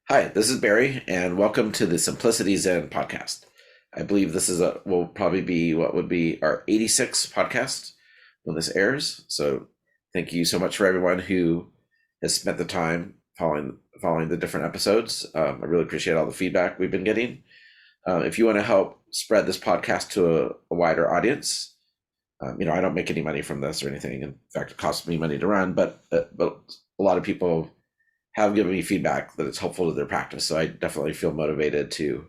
Hi, this is Barry, and welcome to the Simplicity Zen Podcast. I believe this is will probably be what would be our 86th podcast when this airs. So, thank you so much for everyone who has spent the time following the different episodes. I really appreciate all the feedback we've been getting. If you want to help spread this podcast to a wider audience, I don't make any money from this or anything. In fact, it costs me money to run, but a lot of people have given me feedback that it's helpful to their practice. So I definitely feel motivated to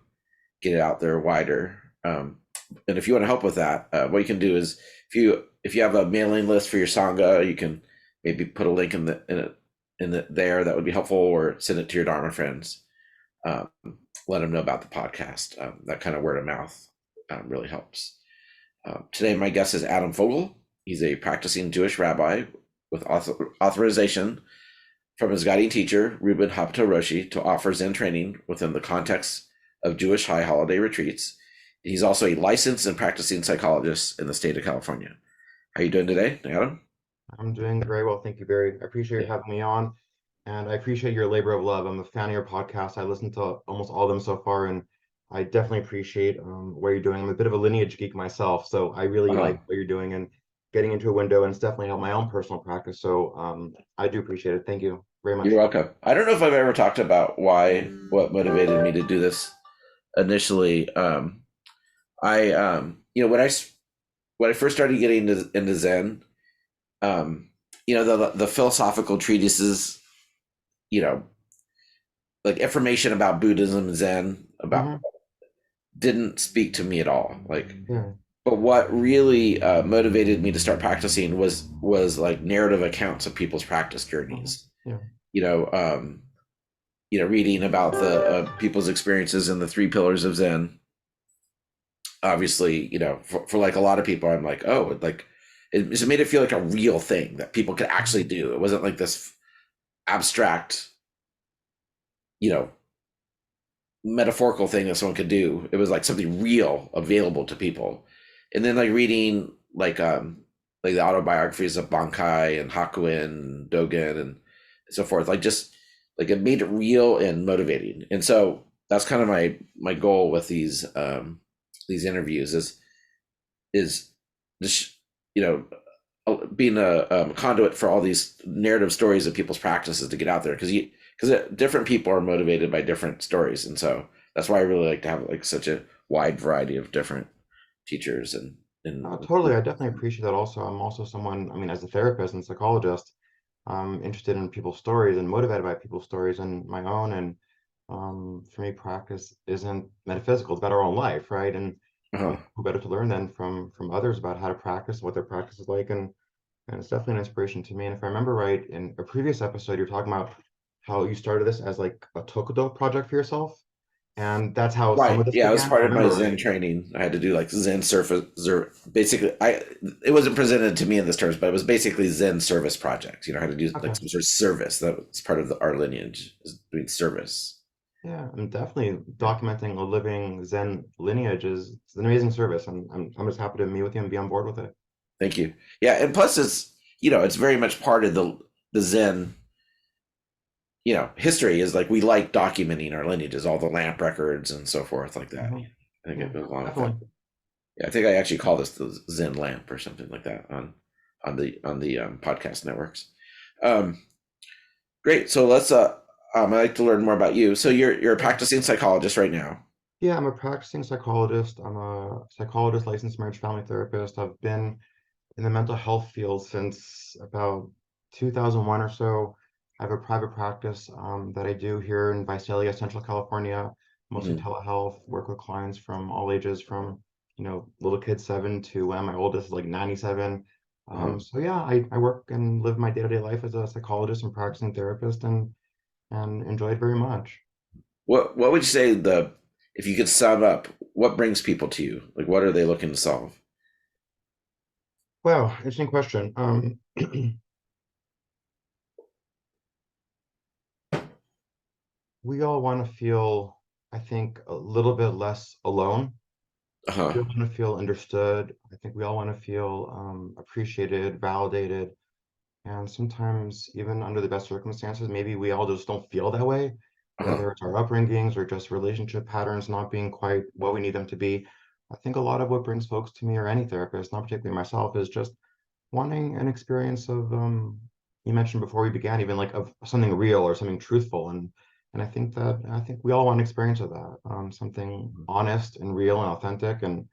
get it out there wider. And if you want to help with that, what you can do is if you have a mailing list for your sangha, you can maybe put a link in the there that would be helpful, or send it to your Dharma friends. Um, Let them know about the podcast. That kind of word of mouth really helps. Today, my guest is Adam Fogel. He's a practicing Jewish rabbi with authorization from his guiding teacher, Ruben Habto Roshi, to offer Zen training within the context of Jewish high holiday retreats. He's also a licensed and practicing psychologist in the state of California. How are you doing today, Adam? I'm doing very well, thank you, Barry. I appreciate you having me on, and I appreciate your labor of love. I'm a fan of your podcast. I listened to almost all of them so far, and I definitely appreciate what you're doing. I'm a bit of a lineage geek myself, so I really Uh-huh. like what you're doing and getting into a window, and it's definitely helped my own personal practice. So I do appreciate it. Thank you very much. You're welcome. I don't know if I've ever talked about what motivated me to do this initially. I when I first started getting into Zen, the philosophical treatises, you know, like information about Buddhism and Zen about Hmm. didn't speak to me at all. Like, Yeah. but what really motivated me to start practicing was like narrative accounts of people's practice Hmm. journeys. Yeah. You know, um, reading about the people's experiences in the three pillars of Zen. Obviously, for like a lot of people, I'm like, oh, like it made it feel like a real thing that people could actually Hmm. do. It wasn't like this abstract, you know, metaphorical thing that someone could do. It was like something real available to people. And then like reading like the autobiographies of Bankai and Hakuin and Dogen and so forth, like just like it made it real and motivating. And so that's kind of my goal with these interviews is just being a conduit for all these narrative stories of people's practices to get out there, because different people are motivated by different stories, and so that's why I really like to have like such a wide variety of different teachers and Totally. I definitely appreciate that also. I'm also someone, I mean, as a therapist and psychologist, I'm interested in people's stories and motivated by people's stories and my own. And for me, practice isn't metaphysical. It's about our own life, right? And uh who better to learn than from others about how to practice, what their practice is like. And it's definitely an inspiration to me. And if I remember right, in a previous episode, you're talking about how you started this as like a Tokudo project for yourself. And that's how some right, of this yeah, it was began, if I part of my remember Zen right. training. I had to do like Zen surface, basically. I It wasn't presented to me in this terms, but it was basically Zen service projects. How to do like Okay. some sort of service. That was part of our lineage, is doing service. Yeah, and definitely Yeah. documenting a living Zen lineage is it's an amazing service, and I'm just happy to meet with you and be on board with it. Thank you. Yeah, and plus it's very much part of the Zen, history, is like we like documenting our lineages, all the lamp records and so forth like that. Hmm. I think Yeah, it goes along with that. definitely. Yeah, I think I actually call this the Zen lamp or something like that on the podcast networks. Um, Great. So I'd like to learn more about you. So you're a Sure. practicing psychologist right now. Yeah, I'm a practicing psychologist. I'm a psychologist, licensed marriage family therapist. I've been in the mental health field since about 2001 or so. I have a private practice that I do here in Visalia, Central California, mostly Hmm. telehealth, work with clients from all ages, from little kids 7 to when my oldest is like 97. Uh-huh. So yeah, I work and live my day-to-day life as a psychologist and practicing therapist and enjoy it very much. What would you say, if you could sum up what brings people to you? Like, what are they looking to solve? Wow, interesting question. We all want to feel, I think, a little bit less alone. Uh-huh. We all want to feel understood. I think we all want to feel appreciated, validated. And sometimes, even under the best circumstances, maybe we all just don't feel that way. Uh-huh. whether it's our upbringings or just relationship patterns not being quite what we need them to be. I think a lot of what brings folks to me or any therapist, not particularly myself, is just wanting an experience of you mentioned before we began even like of something real or something truthful, and I think we all want an experience of that, something honest and real and authentic, and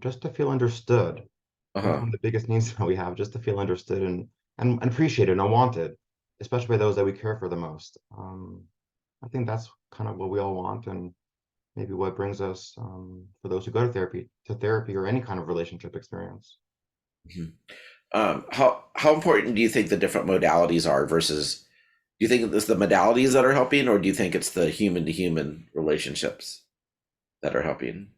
just to feel understood. I think it's Uh-huh. one of the biggest needs that we have, just to feel understood and appreciated and wanted, especially by those that we care for the most. I think that's kind of what we all want, and maybe what brings us, for those who go to therapy or any kind of relationship experience. Mhm. How important do you think the different modalities are versus, do you think it's the modalities that are helping, or do you think it's the human to human relationships that are helping,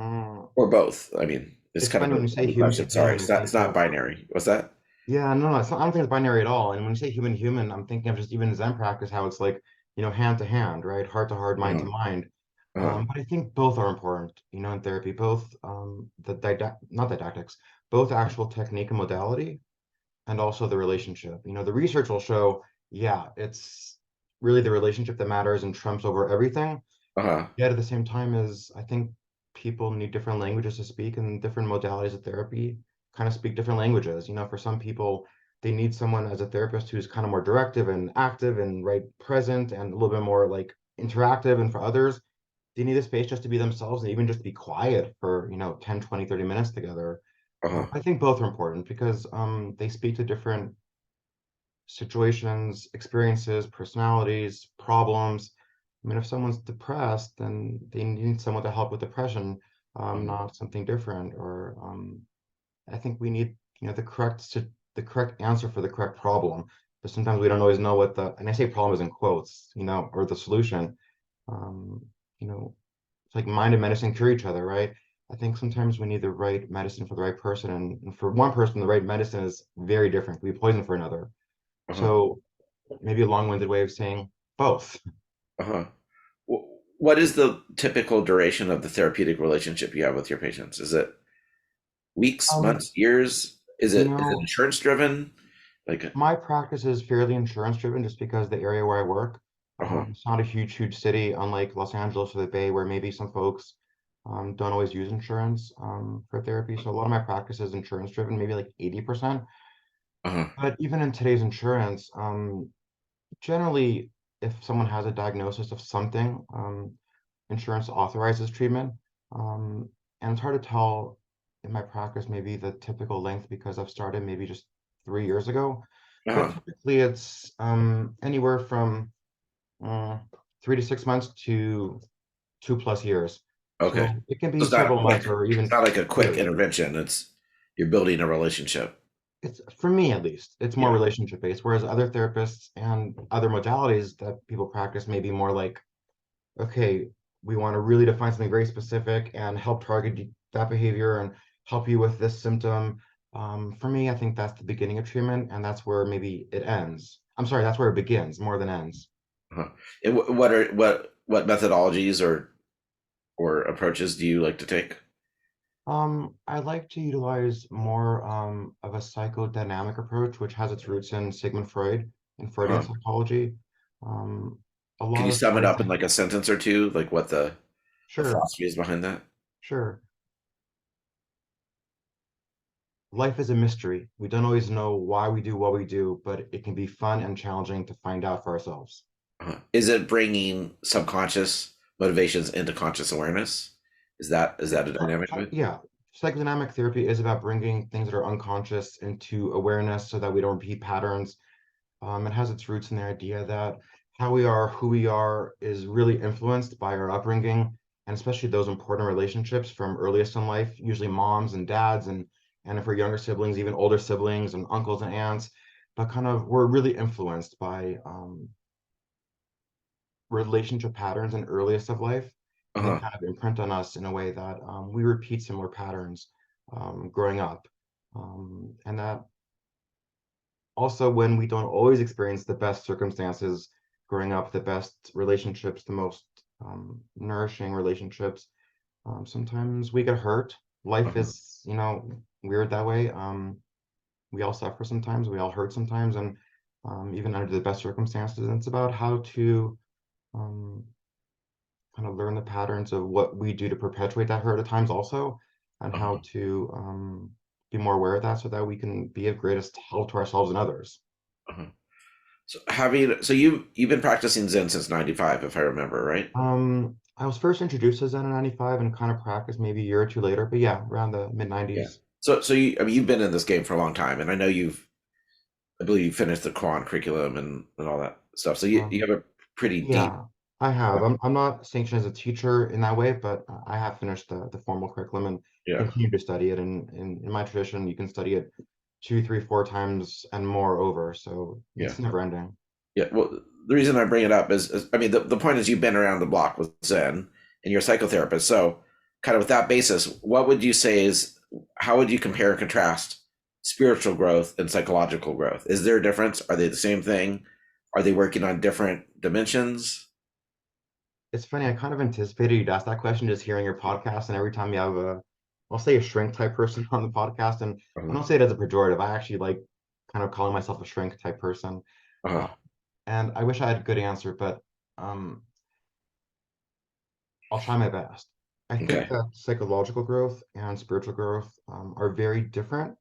Mm, or both? I mean, it's it's kind of funny when you a say funny human to question. Sorry, human, you it's think not of, binary. What's that? yeah, no, it's not, I don't think it's binary at all. And when you say human to human, I'm thinking of just even Zen practice, how it's like, hand to hand, right? Heart to heart, mind to Uh-huh. mind. Uh-huh. But I think both are important, in therapy, both not didactics, both actual technique and modality, and also the relationship. The research will show, yeah, it's really the relationship that matters and trumps over everything. Uh-huh. Yet at the same time, is I think people need different languages to speak, and different modalities of therapy kind of speak different languages. For some people, they need someone as a therapist who's kind of more directive and active and right present and a little bit more like interactive. And for others, they need a space just to be themselves and even just be quiet for, 10, 20, 30 minutes together. Uh-huh. I think both are important because they speak to different situations, experiences, personalities, problems. I mean, if someone's depressed, then they need someone to help with depression, Mhm. not something different. Or I think we need, the correct answer for the correct problem. But sometimes we don't always know what and I say problem is in quotes, or the solution. Um, you know, it's like mind and medicine cure each other, right? I think sometimes we need the right medicine for the right person, and for one person, the right medicine is very different. It could be poison for another. Uh-huh. So maybe a long-winded way of saying both. Uh-huh. What is the typical duration of the therapeutic relationship you have with your patients? Is it weeks, Um, months, years? you Is it know, insurance driven? Like, my practice is fairly insurance driven just because the area where I work, uh-huh. it's not a huge city, unlike Los Angeles or the Bay, where maybe some folks don't always use insurance for therapy. So a lot of my practice is insurance driven, maybe like 80%. Uh-huh. But even in today's insurance, generally, if someone has a diagnosis of something, insurance authorizes treatment. Um, and it's hard to tell in my practice maybe the typical length because I've started maybe just 3 years ago. But Uh-huh. typically it's anywhere from uh, 3 to 6 months to 2+ years. Okay. So it can So be it's not several quick. months or It's even not like a quick years. intervention. It's you're building a relationship. It's for me at least, it's more Yeah. relationship based, whereas other therapists and other modalities that people practice may be more like, okay, we want to really define something very specific and help target that behavior and help you with this symptom. For me, I think that's the beginning of treatment, and that's where maybe it ends. I'm sorry, that's where it begins more than ends. Uh-huh. And what methodologies or approaches do you like to take? I like to utilize more of a psychodynamic approach, which has its roots in Sigmund Freud and Freudian Uh-huh. psychology. Um, a Can lot you of sum it Freud up in things. like a sentence or two, like what the Sure, philosophy is behind that? sure. Life is a mystery. We don't always know why we do what we do, but it can be fun and challenging to find out for ourselves. Is it bringing subconscious motivations into conscious awareness? Is that a dynamic of it? Yeah, psychodynamic therapy is about bringing things that are unconscious into awareness so that we don't repeat patterns. It has its roots in the idea that how we are, who we are, is really influenced by our upbringing, and especially those important relationships from earliest in life, usually moms and dads, and if we're younger siblings, even older siblings and uncles and aunts. But kind of we're really influenced by relationship patterns in earliest of life, and they Uh-huh. kind of imprint on us in a way that we repeat similar patterns growing up. And that also, when we don't always experience the best circumstances growing up, the best relationships, the most nourishing relationships, sometimes we get hurt. Life Uh-huh. is, weird that way. We all suffer sometimes, we all hurt sometimes, and even under the best circumstances. And it's about how to um, kind of learn the patterns of what we do to perpetuate that hurt at times also, and how Uh-huh. to be more aware of that so that we can be of greatest help to ourselves and others. Uh-huh. So you've been practicing Zen since 95, if I remember, right? I was first introduced to Zen in 95 and kind of practiced maybe a year or two later, but yeah, around the mid Yeah. 90s. So I mean, you've been in this game for a long time, and I know I believe you finished the Quran curriculum and all that stuff. So you Um, have a pretty deep. yeah, I have. I'm not sanctioned as a teacher in that way, but I have finished the formal curriculum and Yeah. continue to study it. And in my tradition, you can study it two, three, four times and more over. So Yeah. it's never ending. Yeah. Well, the reason I bring it up is I mean, the point is you've been around the block with Zen and you're a psychotherapist. So, kind of with that basis, what would you say is how would you compare and contrast spiritual growth and psychological growth? Is there a difference? Are they the same thing? Are they working on different dimensions? It's funny, I kind of anticipated you'd ask that question just hearing your podcast, and every time you have I'll say a shrink type person on the podcast, and I Uh-huh. don't say it as a pejorative. I actually like kind of calling myself a shrink type person. Uh-huh. Uh, and I wish I had a good answer, but um, I'll try my best. I think Okay. that psychological growth and spiritual growth are very different,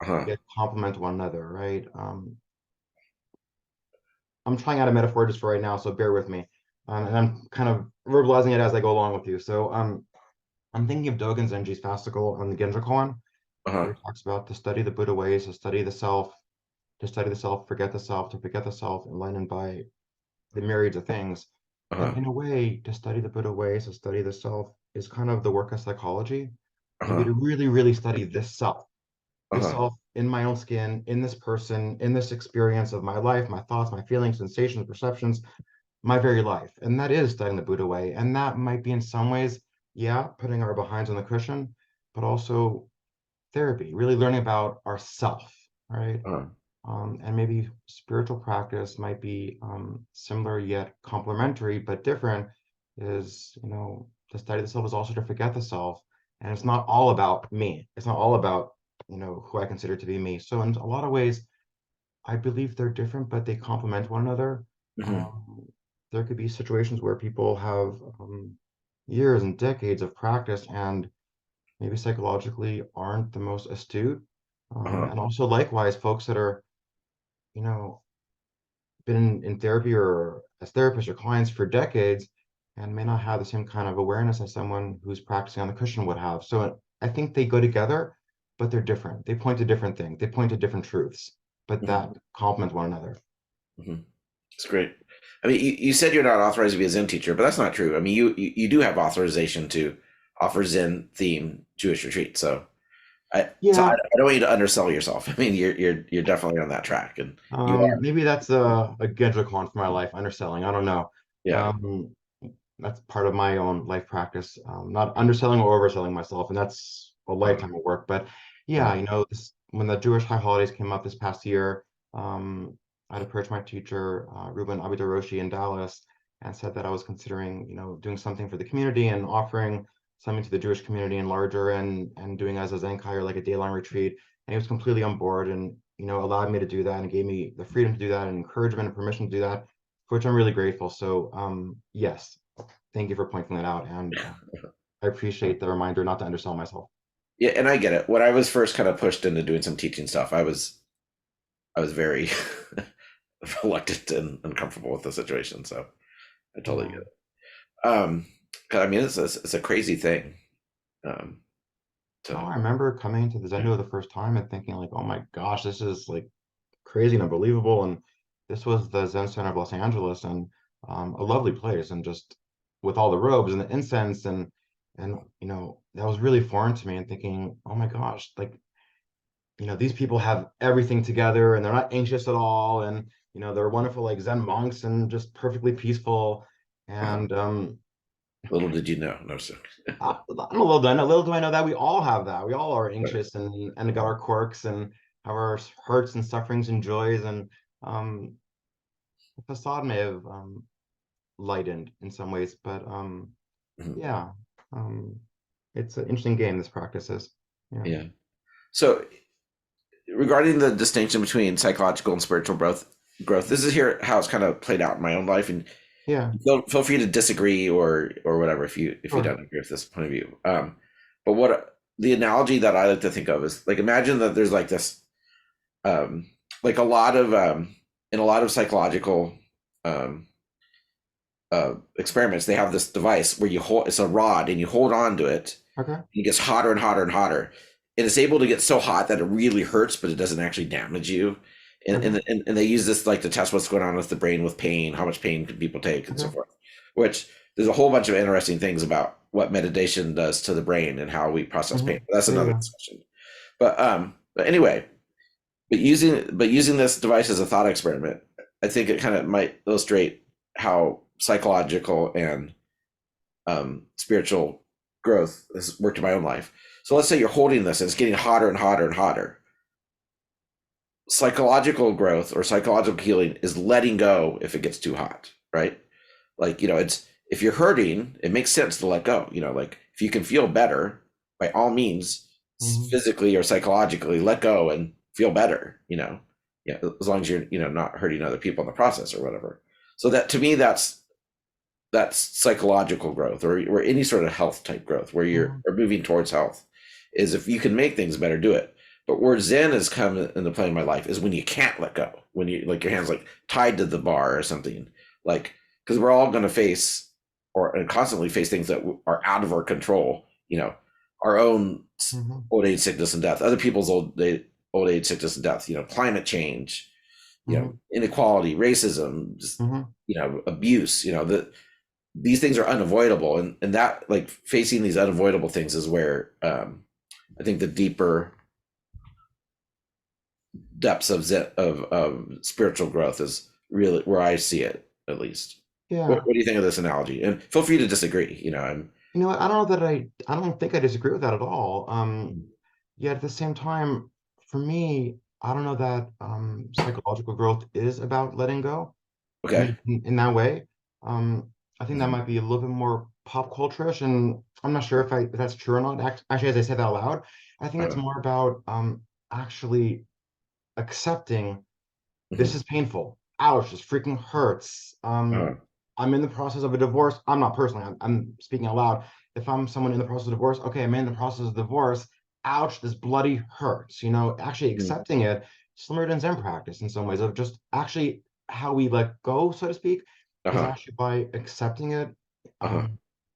Uh-huh. yet complement one another, right? I'm trying out a metaphor just for right now, so bear with me. And I'm kind of verbalizing it as I go along with you. So I'm thinking of Dogen Zenji's fascicle on the Genja koan, where Uh-huh. he talks about to study the Buddha ways, to study the self, to study the self, forget the self, to forget the self, enlightened by the myriads of things. And Uh-huh. in a way, to study the Buddha ways, to study the self is kind of the work of psychology. Maybe Uh-huh. to really, really study this Uh-huh. self in my own skin, in this person, in this experience of my life, my thoughts, my feelings, sensations, perceptions, my very life. And that is studying the Buddha way. And that might be in some ways, yeah, putting our behinds on the cushion, but also therapy, really learning about ourself, right? Uh-huh. And maybe spiritual practice might be similar yet complementary, but different. Is to study the self is also to forget the self, and it's not all about me. It's not all about who I consider to be me. So in a lot of ways, I believe they're different, but they complement one another. Mm-hmm. Um, there could be situations where people have years and decades of practice and maybe psychologically aren't the most astute. Uh-huh. And also likewise, folks that are, you know, been in therapy or as therapists or clients for decades and may not have the same kind of awareness as someone who's practicing on the cushion would have. So I think they go together, but they're different. They point to different things. They point to different truths, but Mm-hmm. that complement one another. Mm-hmm. It's great. I mean, you said you're not authorized to be a Zen teacher, but that's not true. I mean, you do have authorization to offer Zen theme Jewish retreats. I Yeah, don't want you to undersell yourself. I mean, you're definitely on that track, and you are. maybe that's a Gedricon for my life, underselling. I don't know. Yeah. Um, that's part of my own life practice, not underselling or overselling myself, and that's a Uh, lifetime of work. But yeah, uh, when the Jewish high holidays came up this past year, I'd approached my teacher, Ruben Abidaroshi in Dallas, and said that I was considering, doing something for the community and offering something to the Jewish community and larger, and doing as a Zenkai or like a day-long retreat. And he was completely on board and allowed me to do that and gave me the freedom to do that and encouragement and permission to do that, for which I'm really grateful. So yes, thank you for pointing that out, and I appreciate the reminder not to undersell myself. yeah, and I get it. When I was first kind of pushed into doing some teaching stuff, I was very reluctant and uncomfortable with the situation. So I totally Yeah. get it. 'Cause, I mean, it's a crazy thing. Um, No, to I remember coming to the yeah. Zendo the first time and thinking like, oh my gosh, this is like crazy and unbelievable. And this was the Zen Center of Los Angeles, and a lovely place, and just with all the robes and the incense and that was really foreign to me, and thinking, oh my gosh, like these people have everything together and they're not anxious at all, and they're wonderful like Zen monks and just perfectly peaceful. Uh-huh. And Little did you know. No, sir. little do I know that we all have that. We all are Right. anxious and got our quirks and have our hurts and sufferings and joys, and um, the facade may have lightened in some ways, but Mhm. yeah, um, it's an interesting game. This practice is, yeah. Yeah. So regarding the distinction between psychological and spiritual growth, this is here how it's kind of played out in my own life, and Yeah, Feel free to disagree or whatever if you sure. don't agree with this point of view. But what the analogy that I like to think of is like imagine that there's like this um, like a lot of in a lot of psychological um, experiments, they have this device where you hold it's a rod and you hold on to it. Okay. It gets hotter and hotter and hotter, and it's able to get so hot that it really hurts, but it doesn't actually damage you. Okay. And they use this like to test what's going on with the brain with pain, how much pain can people take, and so Okay. forth. Which there's a whole bunch of interesting things about what meditation does to the brain and how we process pain. But that's Yeah, another yeah. discussion. But anyway, but using this device as a thought experiment, I think it kind of might illustrate how psychological and spiritual growth has worked in my own life. So let's say you're holding this and it's getting hotter and hotter and hotter. Psychological growth or psychological healing is letting go if it gets too hot, right? Like, it's if you're hurting, it makes sense to let go. Like if you can feel better, by all means, hmm physically or psychologically, let go and feel better. Yeah, as long as you're not hurting other people in the process or whatever. So that to me, that's psychological growth or any sort of health type growth where you're hmm or moving towards health is if you can make things better, do it. But where Zen has come into play in my life is when you can't let go, when you like your hands like tied to the bar or something, like because we're all going to face or and constantly face things that are out of our control. Our own hmm old age, sickness, and death, other people's old age, sickness, and death. Climate change, hmm inequality, racism, just hmm abuse. These things are unavoidable, and that like facing these unavoidable things is where I think the deeper depths of spiritual growth is really where I see it, at least. Yeah. What do you think of this analogy? And feel free to disagree. I'm You know what? I don't know that I don't think I disagree with that at all. Yet at the same time, for me, I don't know that psychological growth is about letting go okay. in that way. I think that Mhm. might be a little bit more pop culture-ish, and I'm not sure if that's true or not. Actually, as I said that out loud, I think it's Uh, more about actually accepting this mhm. is painful. Ouch, this freaking hurts. Uh, I'm in the process of a divorce. I'm not personally, I'm speaking out loud. If I'm someone in the process of divorce, okay, I'm in the process of divorce. Ouch, this bloody hurts. Actually mhm. accepting it, similar to Zen practice in some ways, of just actually how we let go, so to speak, is Uh-huh. actually by accepting it. Uh-huh.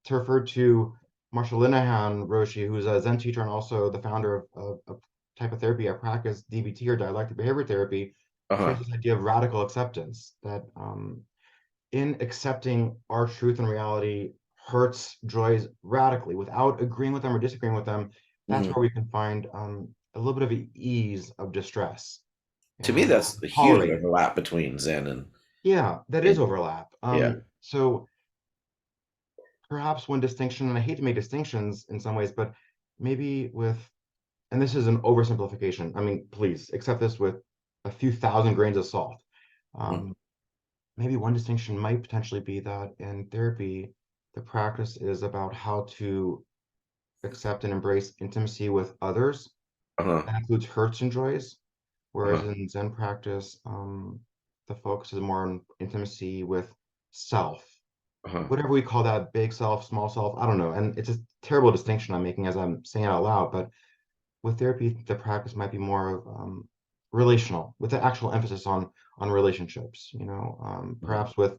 To refer to Marshall Linehan Roshi, who's a Zen teacher and also the founder of type of therapy I practice, DBT or dialectic behavior therapy. She Uh-huh. has this idea of radical acceptance that in accepting our truth and reality, hurts, joys radically without agreeing with them or disagreeing with them, that's Mhm. where we can find a little bit of ease of distress To me, and that's a huge tolerate it. overlap between Zen Yeah, that is and overlap. yeah. So perhaps one distinction, and I hate to make distinctions in some ways, but maybe with, and this is an oversimplification. I mean, please accept this with a few thousand grains of salt. Mhm. Um, Maybe one distinction might potentially be that in therapy, the practice is about how to accept and embrace intimacy with others. Uh-huh. That includes hurts and joys. Whereas Uh-huh. in Zen practice, the focus is more on intimacy with self, Uh-huh. whatever we call that, big self, small self, I don't know. And it's a terrible distinction I'm making as I'm saying it out loud. But with therapy, the practice might be more of relational, with the actual emphasis on relationships. Uh-huh. Perhaps with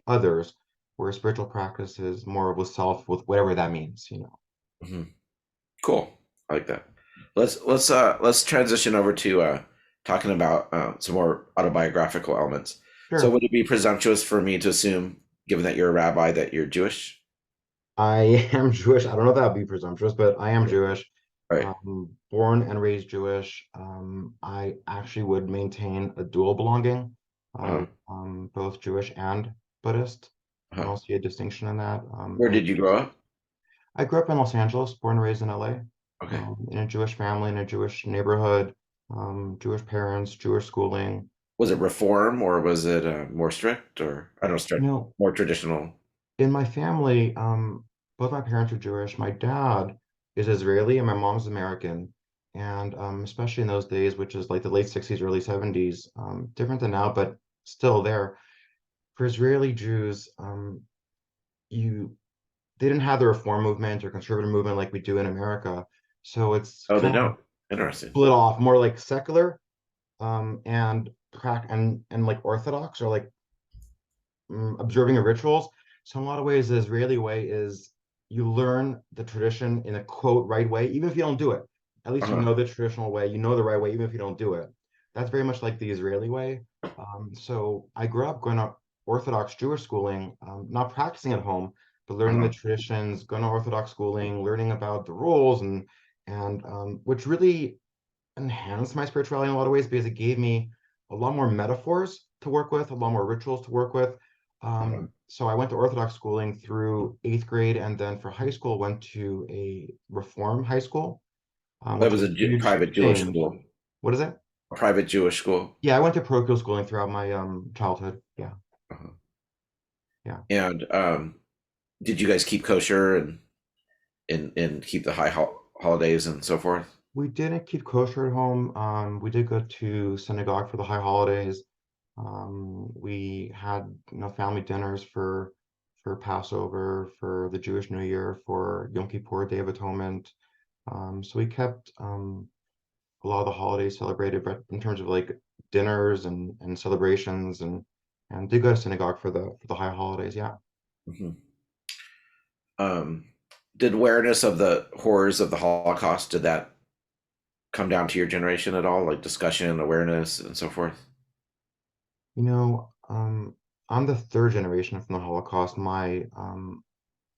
others, where spiritual practice is more with self, with whatever that means. Mhm. Cool. I like that. Let's transition over to talking about some more autobiographical elements. So Sure. would it be presumptuous for me to assume, given that you're a rabbi, that you're Jewish? I am Jewish. I don't know if that would be presumptuous, but I am Yeah. Jewish. Right. Born and raised Jewish. I actually would maintain a dual belonging Uh-huh. of both Jewish and Buddhist. I Uh-huh. don't see a distinction in that. Where And did you grow up? I grew up in Los Angeles, born and raised in LA, Okay. in a Jewish family, in a Jewish neighborhood, Jewish parents, Jewish schooling. Was it reform or was it more strict or I don't know, You strict, know, more traditional? in my family, both my parents are Jewish. My dad is Israeli and my mom's American. And especially in those days, which is like the late 60s, early 70s, different than now, but still there. for Israeli Jews, you they didn't have the reform movement or conservative movement like we do in America. So it's Oh, they kind of don't. Interesting. split off, more like secular, and and like Orthodox, or like observing of rituals. So in a lot of ways, the Israeli way is you learn the tradition in a quote right way, even if you don't do it. At least you Uh-huh. know the traditional way, you know the right way, even if you don't do it. That's very much like the Israeli way. So I grew up going to Orthodox Jewish schooling, not practicing at home, but learning the Uh-huh. traditions, going to Orthodox schooling, learning about the rules, and which really enhanced my spirituality in a lot of ways because it gave me a lot more metaphors to work with, a lot more rituals to work with. Uh-huh. So I went to Orthodox schooling through eighth grade, and then for high school, went to a Reform high school, That which was was a a huge private Jewish change. school. What is it? A private Jewish school. Yeah, I went to parochial schooling throughout my childhood. Yeah, Uh-huh. yeah. And did you guys keep kosher and keep the holidays and so forth? We didn't keep kosher at home. We did go to synagogue for the high holidays. We had, family dinners for Passover, for the Jewish New Year, for Yom Kippur, Day of Atonement. So we kept a lot of the holidays celebrated, but in terms of like dinners and celebrations, and did go to synagogue for the high holidays. Yeah. Hmm. Um, did awareness of the horrors of the Holocaust, did that come down to your generation at all? Like discussion, awareness, and so forth? You know, I'm the third generation from the Holocaust. My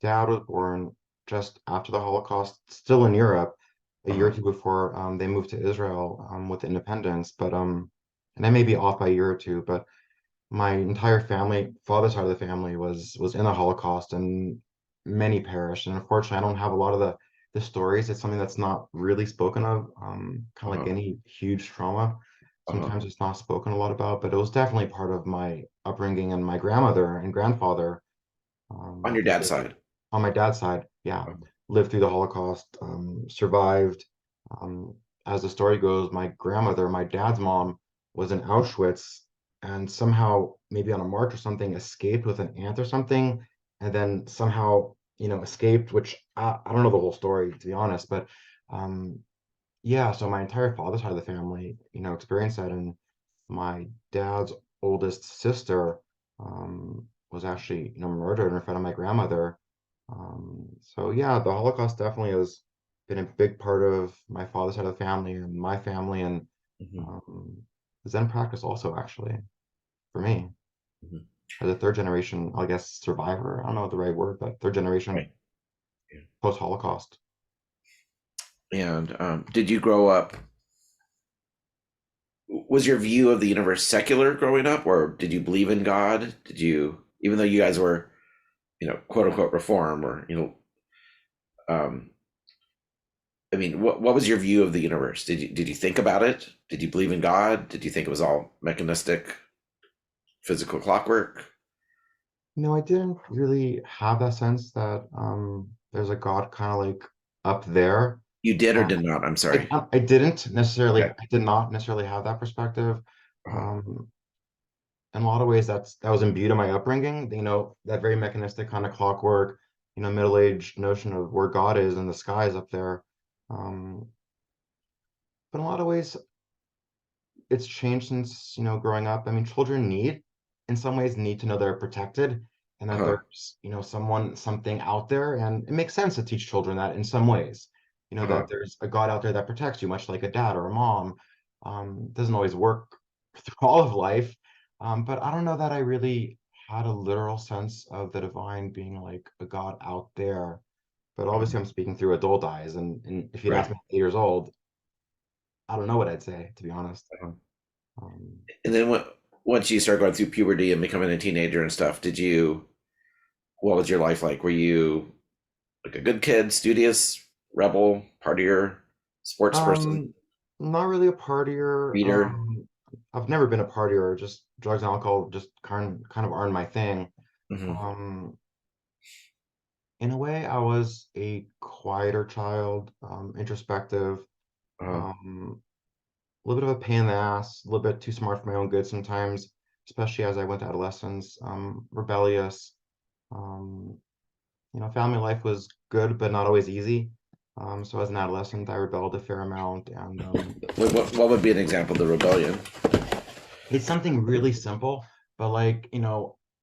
dad was born just after the Holocaust, still in Europe, a year or Uh-huh. two before they moved to Israel with independence. But and I may be off by a year or two, but my entire family, father's side of the family, was in the Holocaust, and many perished. And unfortunately, I don't have a lot of the stories. It's something that's not really spoken of, kind of like Uh-huh. any huge trauma. Uh-huh. Sometimes it's not spoken a lot about, but it was definitely part of my upbringing. And my grandmother and grandfather, On your dad's side. on my dad's side, yeah, Uh-huh. lived through the Holocaust, survived. Um, as the story goes, my grandmother, my dad's mom, was in Auschwitz, and somehow, maybe on a march or something, escaped with an aunt or something, and then somehow, escaped, which I don't know the whole story, to be honest, but um, yeah, so my entire father's side of the family, experienced that. And my dad's oldest sister was actually, murdered in front of my grandmother. So yeah, the Holocaust definitely has been a big part of my father's side of the family and my family, and Hmm. um, Zen practice also, actually, for me, Hmm. as a third generation, I guess, survivor. I don't know the right word, but third generation Right. Yeah. post-Holocaust. And did you grow up? Was your view of the universe secular growing up, or did you believe in God? Did you, even though you guys were, quote unquote, reform, or um, I mean, what was your view of the universe? Did you think about it? Did you believe in God? Did you think it was all mechanistic, physical clockwork? I didn't really have that sense that there's a God kind of like up there. You did or Uh, did not? I'm I, sorry. I didn't necessarily, Okay. I did not necessarily have that perspective. Uh-huh. Um, in a lot of ways, that was imbued in my upbringing. That very mechanistic kind of clockwork, middle-aged notion of where God is and the sky is up there. Um, but in a lot of ways, it's changed since, growing up. I mean, children in some ways, need to know they're protected, and that Uh-huh. there's, something out there. And it makes sense to teach children that in some ways, Uh-huh. that there's a God out there that protects you, much like a dad or a mom. Doesn't always work through all of life. But I don't know that I really had a literal sense of the divine being like a God out there. But Uh-huh. obviously, I'm speaking through adult eyes. And if you'd asked Right. me at 8 years old, I don't know what I'd say, to be honest. Uh-huh. Um, And then once you start going through puberty and becoming a teenager and stuff, what was your life like? Were you like a good kid, studious, rebel, partier, sports person, Um, Not really a partier. reader? I've never been a partier. Just drugs and alcohol just kind of aren't my thing. Hmm. Um, in a way, I was a quieter child, introspective, Uh-huh. a little bit of a pain in the ass, a little bit too smart for my own good sometimes. especially as I went to adolescence, rebellious. Um, family life was good, but not always easy. So as an adolescent, I rebelled a fair amount, and What would be an example of the rebellion? it's something really simple, but like,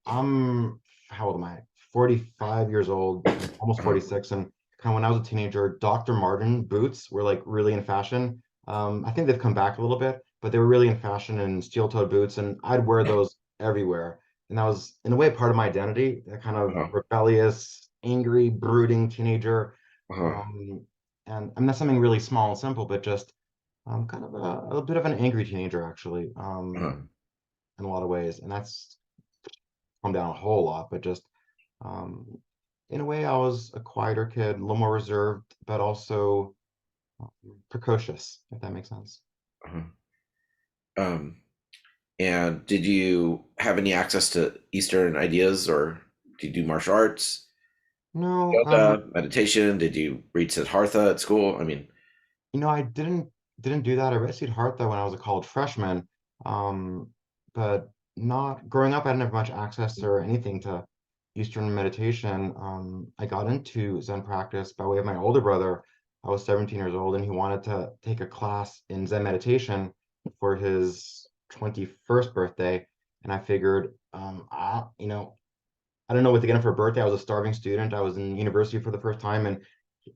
I'm, how old am I? 45 years old, almost Uh-huh. 46. And kind of when I was a teenager, Dr. Martin boots were like really in fashion. I think they've come back a little bit, but they were really in fashion and steel-toed boots, and I'd wear those everywhere. And that was, in a way, part of my identity, that kind of Uh-huh. rebellious, angry, brooding teenager. Uh-huh. Um, and I mean, that's something really small and simple, but just kind of a bit of an angry teenager, actually. Uh-huh. In a lot of ways, and that's calmed down a whole lot. But just um, in a way, I was a quieter kid, a little more reserved, but also precocious, if that makes sense. Uh-huh. Um, and did you have any access to Eastern ideas, or did you do martial arts, No, yoga, meditation? Did you read Siddhartha at school? I mean, I didn't do that. I rescued Hartha when I was a college freshman, um, but not growing up. I didn't have much access or anything to Eastern meditation. I got into Zen practice by way of my older brother. I was 17 years old, and he wanted to take a class in Zen meditation for his 21st birthday. And I figured, I don't know what to get him for a birthday. I was a starving student. I was in university for the first time, and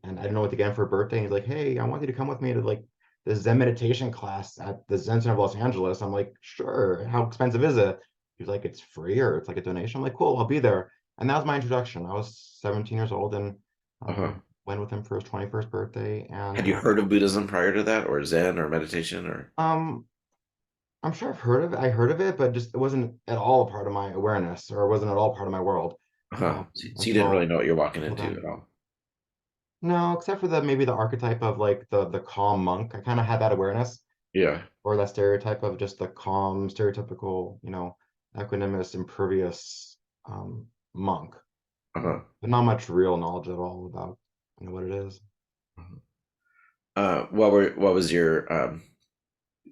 I didn't know what to get him for a birthday. And he's like, "Hey, I want you to come with me to like the Zen meditation class at the Zen Center of Los Angeles." I'm like, "Sure. How expensive is it?" He's like, "It's free or it's like a donation." I'm like, "Cool, I'll be there." And that was my introduction. I was 17 years old and uh-huh. went with him for his 21st birthday. And Had you heard of Buddhism prior to that, or Zen, or meditation, or um, I'm sure I've heard of it. I heard of it, but just it wasn't at all a part of my awareness, or it wasn't at all part of my world uh-huh. So you didn't really until know what you're walking into then. at all. No, except for the maybe the archetype of like the calm monk. I kind of had that awareness Yeah. or that stereotype of just the calm, stereotypical, equanimous, impervious monk. Uh-huh. But not much real knowledge at all about what it is. Uh-huh. What was your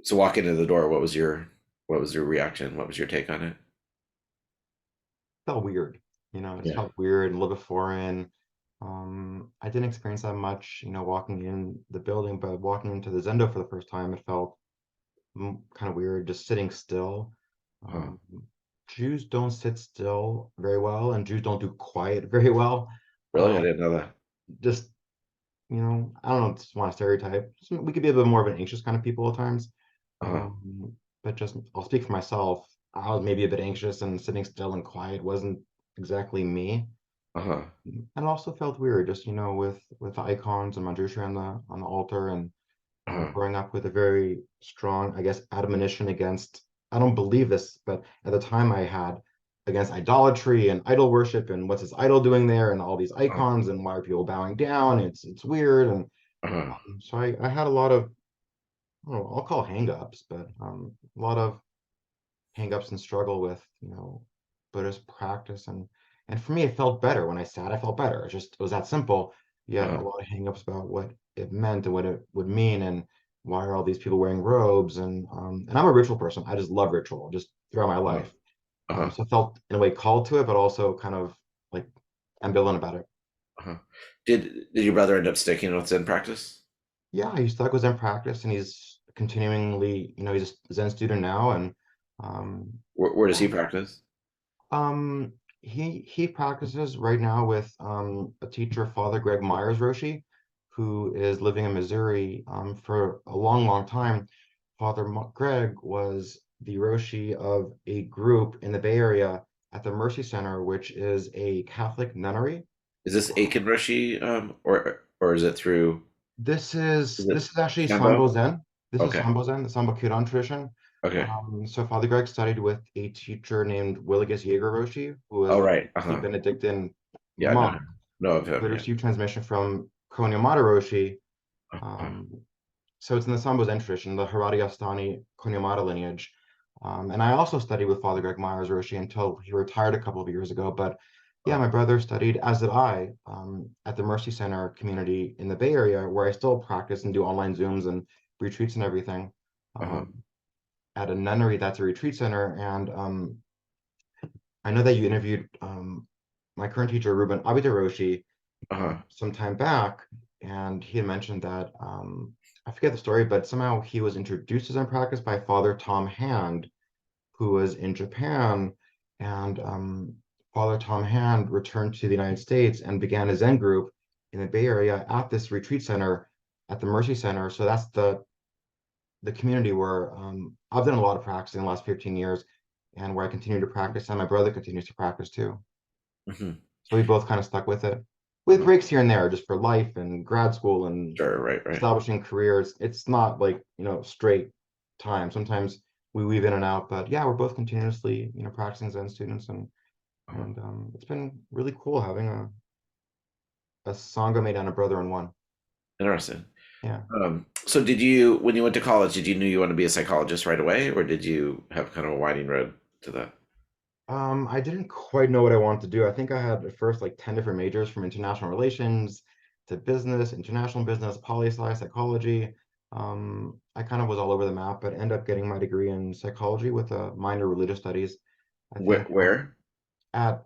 so walking into the door, what was your reaction? What was your take on it? Felt weird, it just Yeah. felt weird, a little bit foreign. I didn't experience that much, walking in the building, but walking into the Zendo for the first time, it felt kind of weird, just sitting still. Uh-huh. Um, Jews don't sit still very well, and Jews don't do quiet very well. Really? I Um, didn't know that. just, I don't know, just want to stereotype. We could be a bit more of an anxious kind of people at times. Uh-huh. But just, I'll speak for myself. I was maybe a bit anxious, and sitting still and quiet wasn't exactly me. Uh-huh. And it also felt weird, just, with the icons and manjushri on the altar, and Uh-huh. growing up with a very strong, I guess, admonition against, I don't believe this, but at the time I had against idolatry and idol worship and what's this idol doing there and all these Uh-huh. icons and why are people bowing down? It's weird. And Uh-huh. so I had a lot of, I don't know, I'll call hang-ups, but a lot of hang-ups and struggle with, Buddhist practice. And for me, it felt better when I sat, I felt better. It was that simple, yet a Uh-huh. lot of hang-ups about what it meant and what it would mean and why are all these people wearing robes and I'm a ritual person. I just love ritual just throughout my Uh-huh. life. Uh-huh. So I felt in a way called to it, but also kind of like ambivalent about it. Uh-huh. Did your brother end up sticking with Zen practice? Yeah, he stuck with Zen practice and he's continuingly, he's a Zen student now and um, Where does he practice? Um, he practices right now with a teacher, Father Greg Myers Roshi, who is living in Missouri for a long, long time. Greg was the Roshi of a group in the Bay Area at the Mercy Center, which is a Catholic nunnery. Is this Aiken Roshi, or is it through is it This is actually Sambo Sambo? Zen. This is Okay. Sambo Zen, the Sambo Kidan tradition. Okay. So Father Greg studied with a teacher named Willigis Jaeger Roshi, who Oh, was right. a Uh-huh. Benedictine Yeah, I know monk him. Know of who him, had yeah. received transmission from Konyamada Roshi. Uh-huh. Um, so it's in the Sambo Zen tradition, the Haradiastani Konyamada lineage. And I also studied with Father Greg Myers Roshi until he retired a couple of years ago. But yeah, Uh-huh. my brother studied, as did I, at the Mercy Center community in the Bay Area, where I still practice and do online Zooms and retreats and everything. Uh-huh. Um, at a nunnery that's a retreat center. And I know that you interviewed my current teacher, Ruben Abidaroshi, Uh-huh. some time back, and he had mentioned that I forget the story, but somehow he was introduced to Zen practice by Father Tom Hand, who was in Japan, and Father Tom Hand returned to the United States and began a Zen group in the Bay Area at this retreat center at the Mercy Center. So that's the community where I've done a lot of practice in the last 15 years, and where I continue to practice, and my brother continues to practice too. Hmm. So we both kind of stuck with it, with breaks here and there, just for life and grad school and Sure, right, right. establishing careers. It's not like, straight time. Sometimes we weave in and out, but yeah, we're both continuously, practicing Zen students, and Uh-huh. and it's been really cool having a sangha mate and a brother in one. Interesting. Yeah. So did you, when you went to college, did you knew you want to be a psychologist right away, or did you have kind of a winding road to that? I didn't quite know what I wanted to do. I think I had at first like 10 different majors, from international relations to business, international business, poli-sci, psychology. I kind of was all over the map, but ended up getting my degree in psychology with a minor religious studies. I Where? think Where? at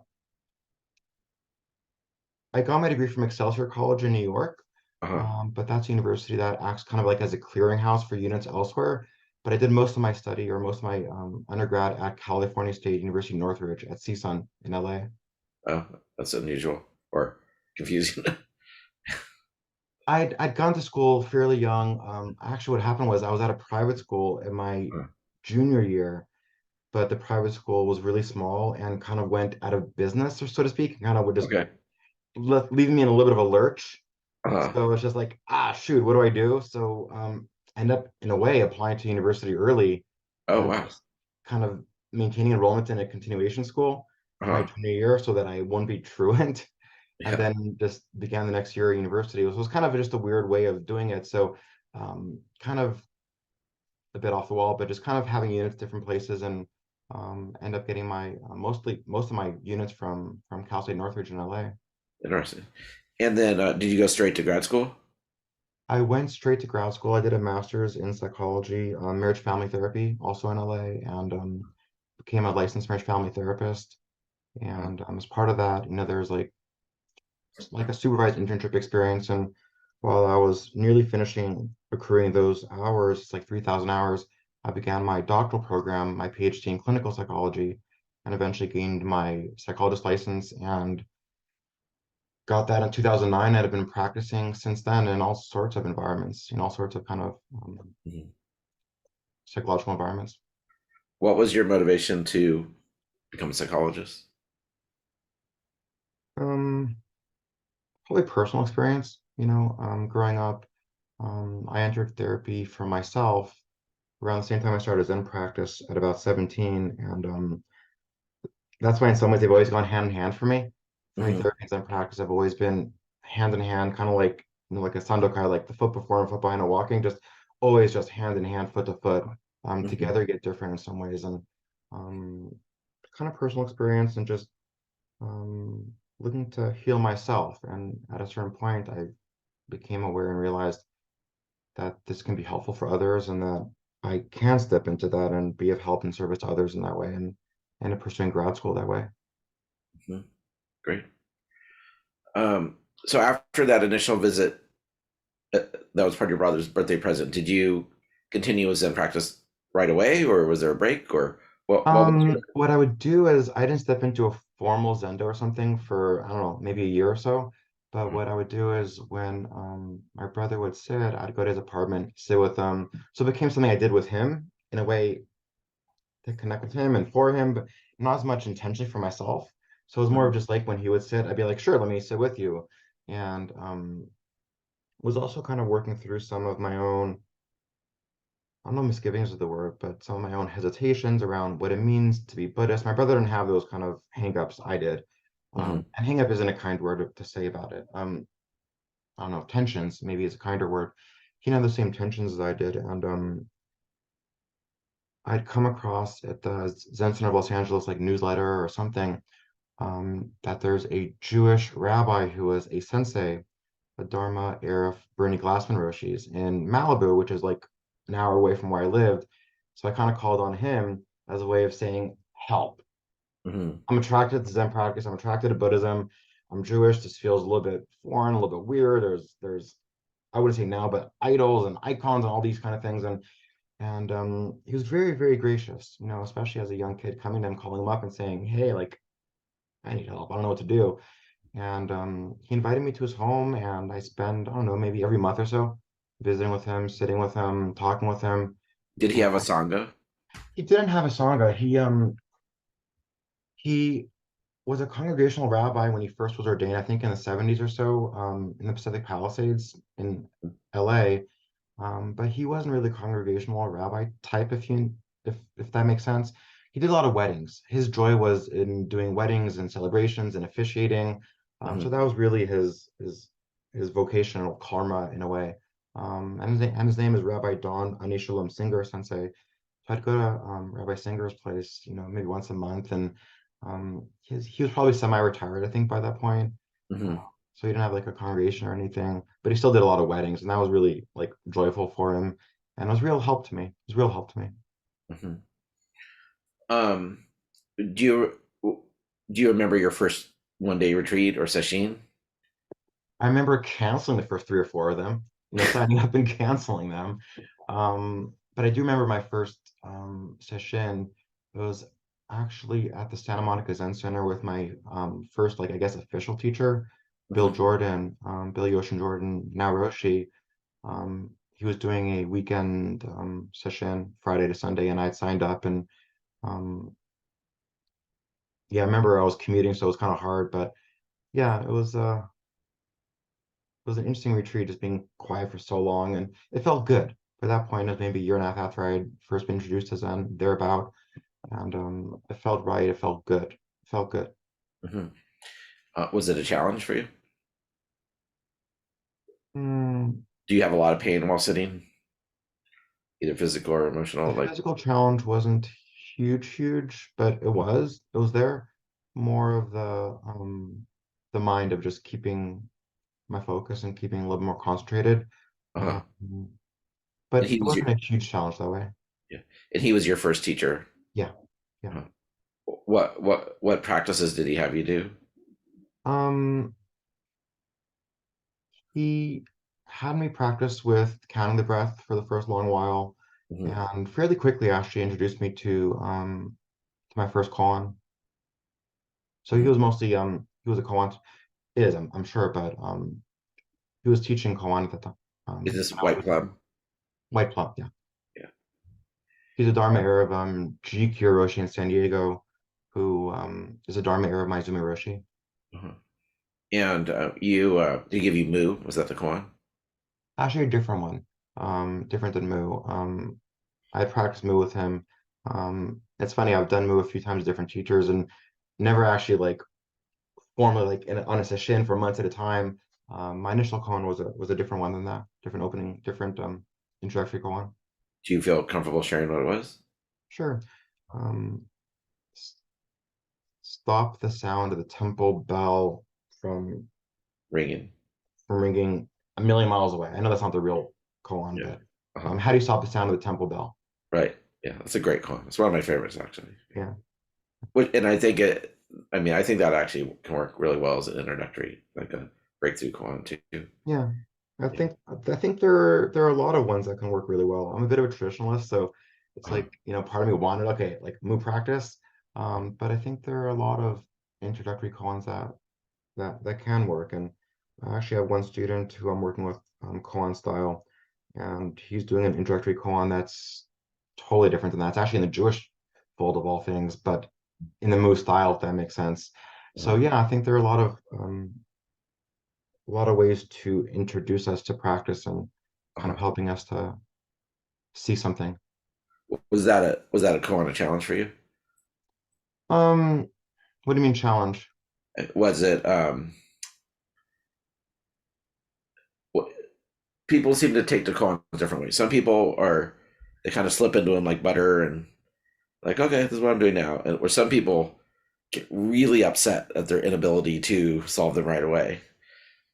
I got my degree from Excelsior College in New York, Uh-huh. but that's a university that acts kind of like as a clearinghouse for units elsewhere. But I did most of my study, or most of my undergrad, at California State University Northridge at CSUN in LA. Oh, that's unusual or confusing. I'd gone to school fairly young. Actually, what happened was I was at a private school in my Huh. junior year, but the private school was really small and kind of went out of business, or so to speak, and kind of would just Okay. leaving me in a little bit of a lurch. Uh-huh. So it's just like, shoot, what do I do? So end up in a way applying to university early, Oh, and wow. just kind of maintaining enrollment in a continuation school for my Uh-huh. junior year so that I won't be truant, and Yeah. then just began the next year at university. It was kind of just a weird way of doing it. So kind of a bit off the wall, but just kind of having units different places, and end up getting my most of my units from Cal State Northridge in LA. Interesting. And then did you go straight to grad school? I went straight to grad school. I did a master's in psychology, marriage family therapy, also in LA, and became a licensed marriage family therapist. Uh-huh. And as part of that, there's like a supervised internship experience. And while I was nearly finishing accruing those hours, it's like 3,000 hours, I began my doctoral program, my PhD in clinical psychology, and eventually gained my psychologist license, and got that in 2009, and have been practicing since then in all sorts of environments, in all sorts of kind of Mhm. psychological environments. What was your motivation to become a psychologist? Um, Probably personal experience, growing up. I entered therapy for myself around the same time I started Zen practice at about 17. And that's why in some ways they've always gone hand in hand for me. For me, Hmm. therapy and Zen practice have always been hand in hand, kind of like, like a sandokai, like the foot before and foot behind a walking, just always just hand in hand, foot to foot, Hmm. together yet different in some ways. And um, kind of personal experience, and just um, looking to heal myself. And at a certain point, I became aware and realized that this can be helpful for others, and that I can step into that and be of help and service to others in that way, and in pursuing grad school that way. Hmm. Great. Um, so after that initial visit, uh, that was part of your brother's birthday present. Did you continue with Zen practice right away, or was there a break, or what was your? What I would do is I didn't step into a formal Zendo or something for, I don't know, maybe a year or so. But Mhm. what I would do is when my brother would sit, I'd go to his apartment, sit with him. So it became something I did with him in a way to connect with him and for him, but not as much intentionally for myself. So it was more Mhm. of just like when he would sit, I'd be like, sure, let me sit with you. And was also kind of working through some of my own, I don't know, misgivings is the word, but some of my own hesitations around what it means to be Buddhist. My brother didn't have those kind of hangups I did. Mhm. And hang up isn't a kind word to say about it. I don't know, tensions maybe is a kinder word. He didn't have the same tensions as I did. And I'd come across at the Zen Center of Los Angeles like newsletter or something, that there's a Jewish rabbi who was a sensei, a Dharma Arif Bernie Glassman Roshis in Malibu, which is like an hour away from where I lived. So I kind of called on him as a way of saying, help. Hmm. I'm attracted to Zen practice. I'm attracted to Buddhism. I'm Jewish. This feels a little bit foreign, a little bit weird. There's I wouldn't say now, but idols and icons and all these kind of things. And he was very, very gracious, especially as a young kid, coming to him, calling him up and saying, hey, like, I need help. I don't know what to do. And he invited me to his home, and I spend, I don't know, maybe every month or so visiting with him, sitting with him, talking with him. Did he And have a sangha? he didn't have a sangha. He was a congregational rabbi when he first was ordained, I think in the 70s or so, in the Pacific Palisades in LA. But he wasn't really congregational rabbi type, if that makes sense. He did a lot of weddings. His joy was in doing weddings and celebrations and officiating. So Hmm. that was really his vocational karma in a way. And his name is Rabbi Don Anishalam Singer Sensei. So I'd go to Rabbi Singer's place, maybe once a month, and he was probably semi-retired, I think, by that point. Uh, Hmm. so he didn't have like a congregation or anything, but he still did a lot of weddings, and that was really like joyful for him, and it was real help to me. It was real help to me. Hmm. Um, do you do you remember your first 1 day retreat or session? I remember canceling the first three or four of them, signing up and canceling them. But I do remember my first session. It was actually at the Santa Monica Zen Center with my first, like, I guess, official teacher, Bill Hmm. Jordan, Billy Ocean Jordan, now Roshi. He was doing a weekend session, Friday to Sunday, and I had signed up. And um, yeah, I remember I was commuting, so it was kind of hard. But yeah, it was an interesting retreat, just being quiet for so long, and it felt good. By that point, it was maybe a year and a half after I had first been introduced to Zen, thereabout, and it felt right. It felt good. It felt good. Hmm. Was it a challenge for you? Mm, Do you have a lot of pain while sitting, either physical or the emotional? Like, physical challenge wasn't huge, huge, but it was there. More of the mind of just keeping my focus and keeping a little more concentrated. uh, Um, but and he it was your wasn't a huge challenge that way. yeah, and he was your first teacher. Yeah, yeah. Uh, what practices did he have you do? Um, He had me practice with counting the breath for the first long while, Hmm. and fairly quickly actually introduced me to my first koan. So Hmm. he was a koan is I'm sure, but he was teaching koan at the time. Is this And I was white with him. plum? White Plum, yeah. Yeah. He's a Dharma heir of G. Roshi in San Diego, who is a Dharma heir of Maizumi Roshi. Uh-huh. And you did he give you moo? Was that the koan? Actually, a different one, different than Mu. I practiced Mu with him. It's funny, I've done Mu a few times with different teachers and never actually like formally like on a session for months at a time. My initial koan was a different one than that, different opening, different introductory koan. Do you feel comfortable sharing what it was? Sure. Um, s- Stop the sound of the temple bell from Ringing. from ringing a million miles away. I know that's not the real koan, Yeah. but Uh-huh. how do you stop the sound of the temple bell? Right. Yeah, that's a great koan. It's one of my favorites actually. Yeah. And I think I mean, I think that actually can work really well as an introductory, like a breakthrough koan too. Yeah, I Yeah. think I think there are a lot of ones that can work really well. I'm a bit of a traditionalist, so it's Uh-huh. like, part of me wanted, okay, like move practice. But I think there are a lot of introductory koans that can work. And I actually have one student who I'm working with koan style, and he's doing an introductory koan that's totally different than that. It's actually in the Jewish fold of all things, but in the Mu style, if that makes sense. So Uh-huh. yeah, I think there are a lot of ways to introduce us to practice and kind of Uh-huh. helping us to see something. Was that a koan a challenge for you? Um, what do you mean challenge? Was it what people seem to take the koans differently. Some people are they kind of slip into them like butter and like, okay, this is what I'm doing now. And or some people get really upset at their inability to solve them right away.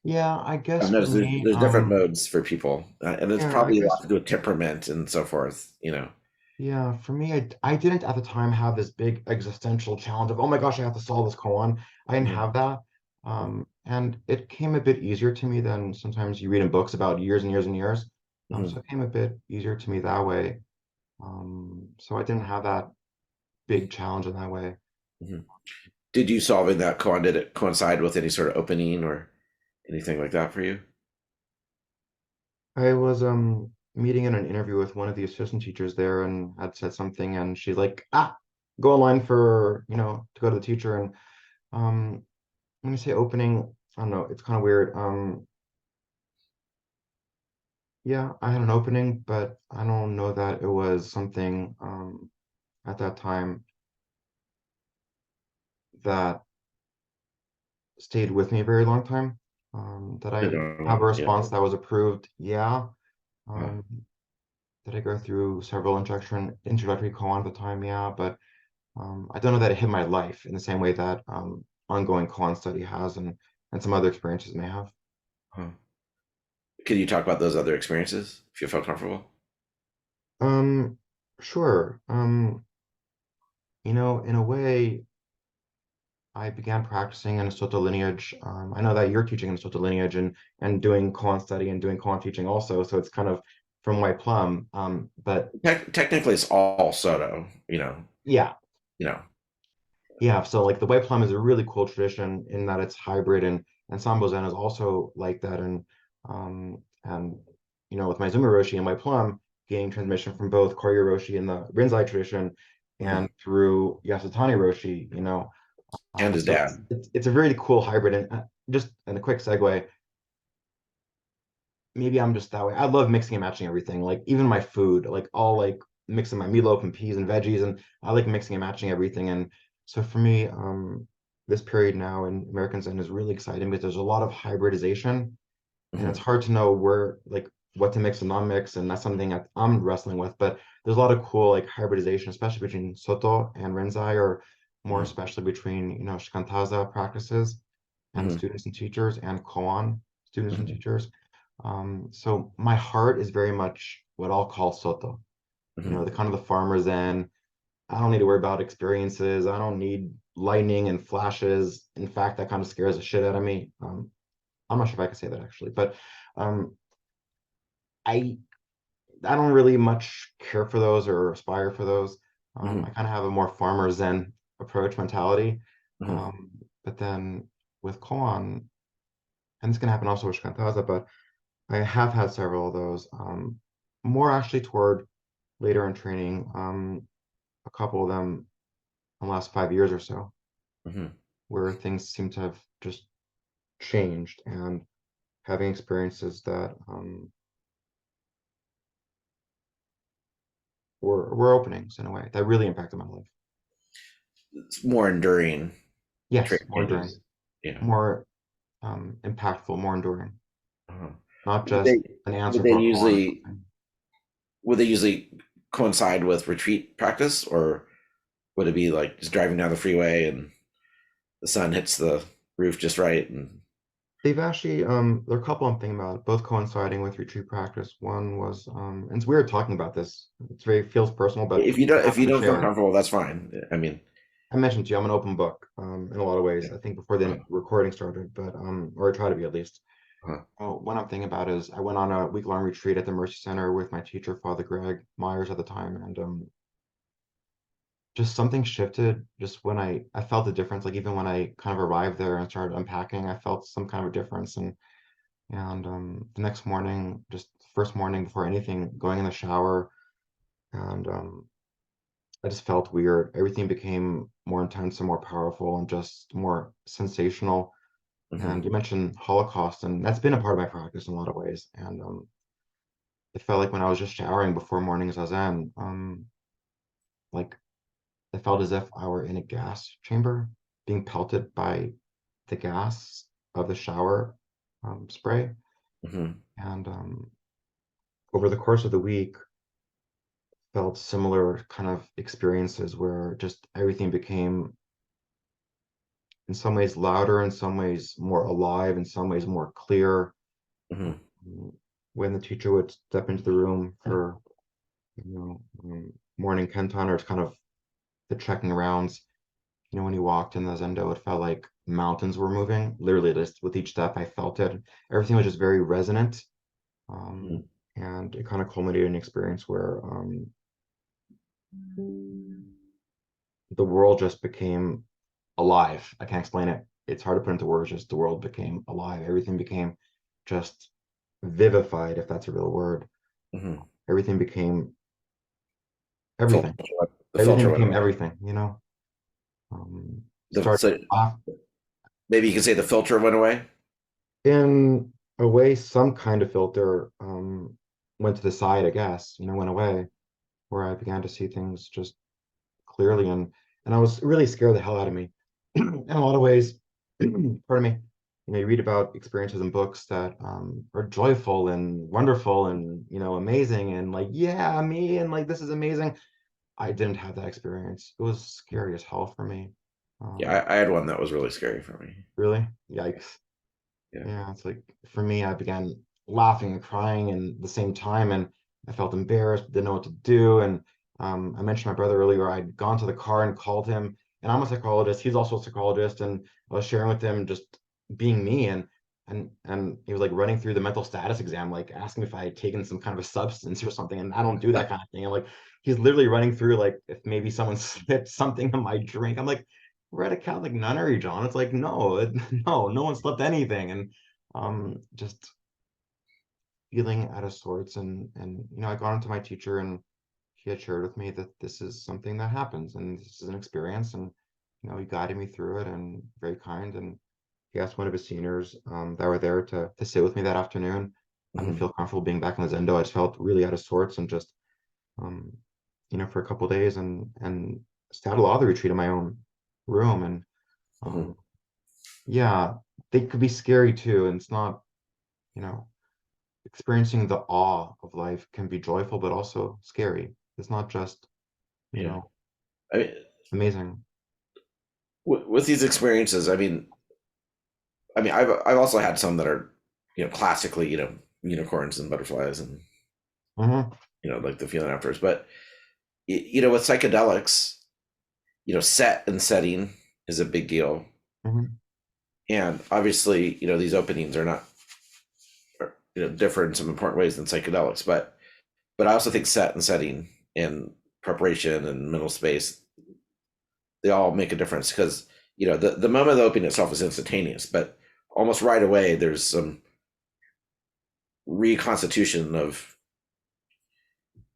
Yeah, I guess I've for noticed me, there's different modes for people, and it's yeah, I probably a lot guess to do with temperament and so forth. Yeah, for me, I didn't at the time have this big existential challenge of, oh my gosh, I have to solve this koan. I didn't Mhm, have that. And it came a bit easier to me than sometimes you read in books about years and years and years. mhm, So it came a bit easier to me that way. So I didn't have that big challenge in that way. mhm. Did you solving that koan, did it coincide with any sort of opening or anything like that for you? I was meeting in an interview with one of the assistant teachers there and had said something and she's like, go online for, to go to the teacher. And um when you say opening, I don't know, it's kind of weird. Yeah, I had an opening, but I don't know that it was something at that time that stayed with me a very long time. Did I I don't have a know. Yeah. response that was approved? Yeah. Uh, Um, did I go through several introductory koan at the time? Yeah, but I don't know that it hit my life in the same way that ongoing koan study has and some other experiences may have. huh. Can you talk about those other experiences if you feel comfortable? Um, sure. In a way, I began practicing in a Soto lineage. I know that you're teaching in a Soto lineage and doing koan study and doing koan teaching also, so it's kind of from White Plum. But Technically, it's all Soto, yeah, you know. yeah. So like the White Plum is a really cool tradition in that it's hybrid and Sambo Zen is also like that. And with my Zuma Roshi and White Plum gaining transmission from both Koryo Roshi and the Rinzai tradition Mhm. and through Yasutani Roshi, And his so dad. it's a really cool hybrid. And just in a quick segue, maybe I'm just that way. I love mixing and matching everything. Like even my food, like I'll like mixing my meatloaf and peas and veggies, and I like mixing and matching everything. And so for me, this period now in American Zen is really exciting because there's a lot of hybridization, and it's Mhm, hard to know where like what to mix and not mix, and that's something that I'm wrestling with. But there's a lot of cool like hybridization, especially between Soto and Rinzai, or more mhm, especially between Shikantaza practices and mhm, students and teachers and koan students and mhm, teachers. So my heart is very much what I'll call Soto, mhm, the kind of the farmer Zen. I don't need to worry about experiences. I don't need lightning and flashes. In fact, that kind of scares the shit out of me. I'm not sure if I can say that actually, but um, I I don't really much care for those or aspire for those. I mhm, kind of have a more farmer Zen approach mentality. mhm, Um, but then with koan, and this can happen also with shikantaza, but I have had several of those. More actually toward later in training. A couple of them in the last 5 years or so, mhm. where things seem to have just changed and having experiences that were openings in a way that really impacted my life. It's more enduring Yes, trait more enduring, changes. Yeah. more impactful, more enduring, Uh-huh. not Would just they an would answer they for a koan or usually something. would they usually coincide with retreat practice, or would it be like just driving down the freeway and the sun hits the roof just right? And They've actually, there are a couple I'm thinking about, both coinciding with retreat practice. One was, and it's weird talking about this. It's very feels personal, but I'm if happy you to don't feel share. comfortable, that's fine. I mean, I mentioned to you, I'm an open book, in a lot of ways. yeah. I think before the recording started, but or I try to be at least. Uh-huh. Oh, one I'm thinking about is I went on a week-long retreat at the Mercy Center with my teacher, Father Greg Myers at the time, and just something shifted just when I felt the difference. Like even when I kind of arrived there and started unpacking, I felt some kind of a difference. And the next morning, just first morning before anything, going in the shower, and I just felt weird. Everything became more intense and more powerful and just more sensational. Mhm, And you mentioned Holocaust, and that's been a part of my practice in a lot of ways. And it felt like when I was just showering before morning zazen, like it felt as if I were in a gas chamber being pelted by the gas of the shower spray. mhm, And over the course of the week, felt similar kind of experiences where just everything became in some ways louder, in some ways more alive, in some ways more clear. mhm, When the teacher would step into the room for morning kenton, or it's kind of the trekking rounds. When you walked in the Zendo, it felt like mountains were moving. Literally, just with each step, I felt it. Everything was just very resonant. Mhm. And it kind of culminated in an experience where the world just became alive. I can't explain it. It's hard to put into words. Just the world became alive. Everything became just vivified, if that's a real word. Mhm. Everything became Filter, everything. the Everything filter went became away. everything. The, Started so off maybe you could say the filter went away. in a way, some kind of filter went to the side, I guess, went away, where I began to see things just clearly, and I was really scared the hell out of me. In a lot of ways, pardon me. You read about experiences in books that are joyful and wonderful and amazing and like, yeah, me, and like this is amazing. I didn't have that experience. It was scary as hell for me. Yeah, I had one that was really scary for me. Really, yikes. Yeah. Yeah, it's like for me, I began laughing and crying in the same time, and I felt embarrassed, didn't know what to do. And I mentioned my brother earlier. I'd gone to the car and called him, and I'm a psychologist. He's also a psychologist, and I was sharing with him just being me, and he was like running through the mental status exam, like asking me if I had taken some kind of a substance or something, and I don't do that kind of thing. And like he's literally running through like if maybe someone slipped something in my drink. I'm like, we're at a Catholic nunnery, John. It's like, no, no one slept anything. And just feeling out of sorts. And I got into my teacher, and he had shared with me that this is something that happens and this is an experience. And, he guided me through it, and very kind. And he asked one of his seniors that were there to sit with me that afternoon. I didn't Mhm. feel comfortable being back in the Zendo. I just felt really out of sorts, and just, um, for a couple of days, and stayed a lot of the retreat in my own room. And Mhm. um, yeah, they could be scary too. And it's not, you know, experiencing the awe of life can be joyful, but also scary. It's not just, you Yeah. know, I mean, amazing. with these experiences, I've also had some that are, classically, unicorns and butterflies and Hmm. like the feeling afterwards. But with psychedelics, set and setting is a big deal, Hmm. and obviously, these openings are not, differ in some important ways than psychedelics, but I also think set and setting and preparation and mental space, they all make a difference because the moment of the opening itself is instantaneous, but almost right away there's some reconstitution of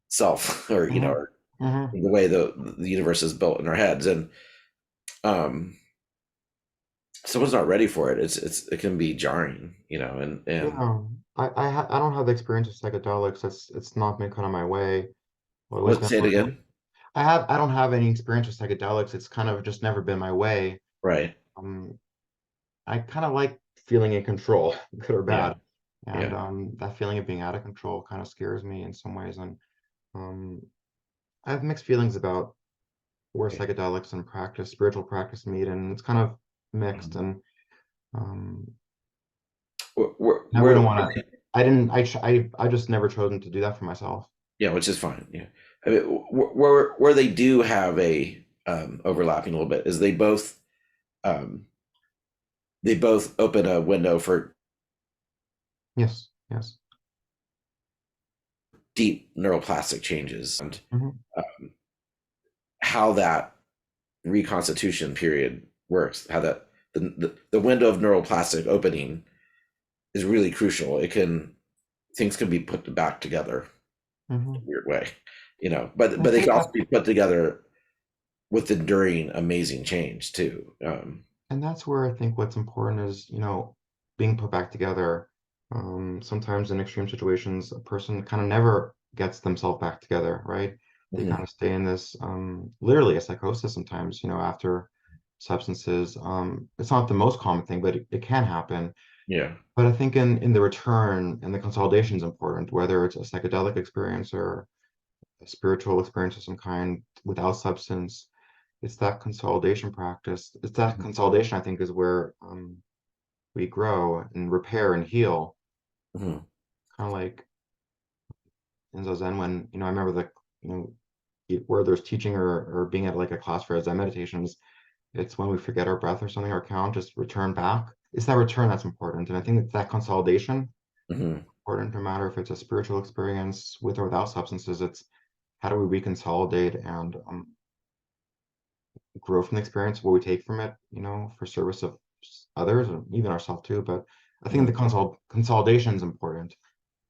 self, or Hmm. or Hmm. the way the universe is built in our heads, and um someone's not ready for it, it can be jarring, and Yeah, I don't have the experience of psychedelics. It's not been kind of my way. Well, always what, been say it more. again. I don't have any experience with psychedelics. It's kind of just never been my way. Right. Um, I kind of like feeling in control, good or Yeah. bad. And Yeah. that feeling of being out of control kind of scares me in some ways. And um, I have mixed feelings about where Okay. psychedelics and spiritual practice meet, and it's kind of mixed. Mhm. And um, I We're wouldn't want to. I didn't. I just never chosen to do that for myself. Yeah, which is fine. Yeah, I mean, where they do have a overlapping a little bit is um, they both open a window for Yes. Yes. deep neuroplastic changes, and Hmm. um, how that reconstitution period works, how that the window of neuroplastic opening is really crucial. Things can be put back together in a Hmm. weird way, but I they can think also that, be put together with enduring amazing change too. and that's where I think what's important is, being put back together. Sometimes in extreme situations, a person kind of never gets themselves back together, right? They kind Mhm. of stay in this, literally a psychosis sometimes, after substances. It's not the most common thing, but it can happen. Yeah. But I think in the return and the consolidation is important, whether it's a psychedelic experience or a spiritual experience of some kind without substance. It's that consolidation practice. It's that Mhm. consolidation, I think, is where we grow and repair and heal. Mhm. Kind of like in Zazen when, I remember the, where there's teaching or being at like a class for Zen meditations, it's when we forget our breath or something, our count, just return back. It's that return that's important. And I think that consolidation Hmm. important, no matter if it's a spiritual experience with or without substances. It's how do we reconsolidate and grow from the experience, what we take from it, for service of others and even ourselves too. But I think the Hmm. consolidation is important.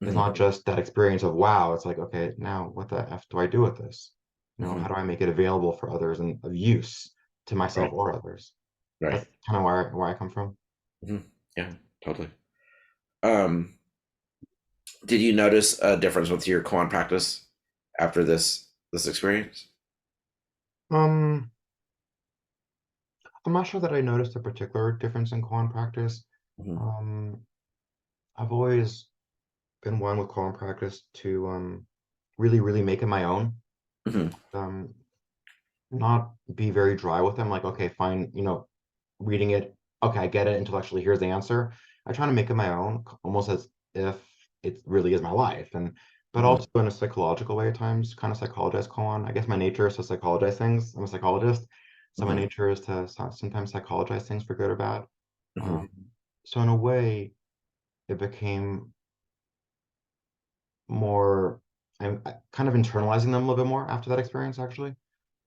It's Hmm. not just that experience of wow. It's like, okay, now what the F do I do with this? Hmm. How do I make it available for others and of use to myself Right. or others? Right. That's kind of where I come from. Hmm. Yeah, totally. Um, did you notice a difference with your koan practice after this experience? Um, I'm not sure that I noticed a particular difference in koan practice. Hmm. Um, I've always been one with koan practice to really, really make it my own. Hmm. Um, Not be very dry with them. Like, okay, fine, reading it, okay, I get it intellectually. Here's the answer. I try to make it my own, almost as if it really is my life, but Hmm. also in a psychological way at times, kind of psychologize koan. I guess my nature is to psychologize things. I'm a psychologist, so my Hmm. nature is to sometimes psychologize things for good or bad. Hmm. Um, so in a way, it became more. I'm kind of internalizing them a little bit more after that experience. Actually,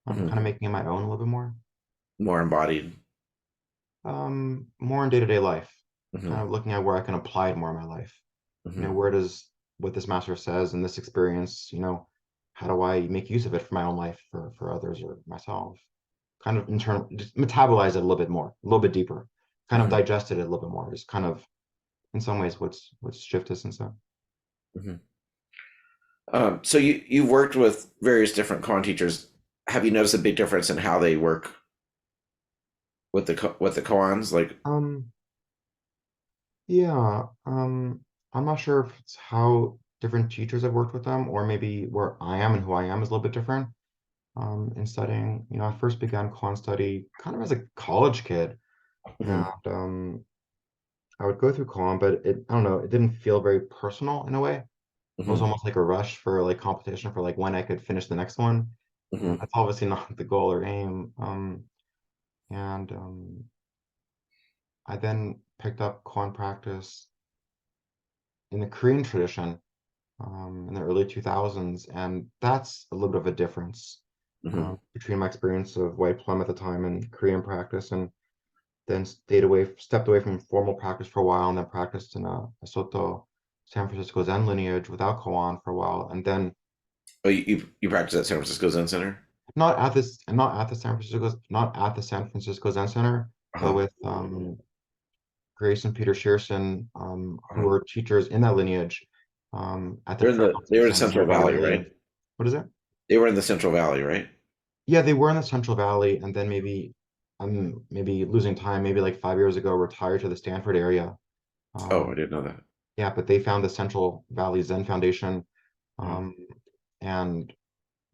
I'm Hmm. kind of making it my own a little bit more. More embodied. More in day-to-day life, kind Hmm. of looking at where I can apply it more in my life. Hmm. Where does what this master says in this experience, how do I make use of it for my own life, for others or myself? Kind of internal, just metabolize it a little bit more, a little bit deeper, kind of Hmm. digest it a little bit more. Is kind of in some ways what's shifted since then. Hmm. So you've worked with various different koan teachers. Have you noticed a big difference in how they work with the koans? Like, Um, yeah, I'm not sure if it's how different teachers have worked with them, or maybe where I am and who I am is a little bit different. In studying. I first began quant study kind of as a college kid, and hmm. I would go through quant, but I don't know, it didn't feel very personal in a way. It was Hmm. almost like a rush for like competition for like when I could finish the next one. And Hmm. that's obviously not the goal or aim. And I then picked up quant practice in the Korean tradition in the early 2000s, and that's a little bit of a difference Hmm. between my experience of White Plum at the time and Korean practice, and then stepped away from formal practice for a while, and then practiced in a Soto San Francisco Zen lineage without koan for a while, and then Oh, you practice at San Francisco Zen Center? not at the San Francisco Zen Center, but Uh-huh. with Grace and Peter Shearson, who Uh-huh. were teachers in that lineage at the Fairmont They were in Center Central where I Valley, live. right? What is it? They were in the Central Valley, right? Yeah, they were in the Central Valley, and then maybe I'm maybe losing time, maybe like 5 years ago, retired to the Stanford area. Oh, I Um, didn't know that. Yeah, but they found the Central Valley Zen Foundation, Uh-huh. um, and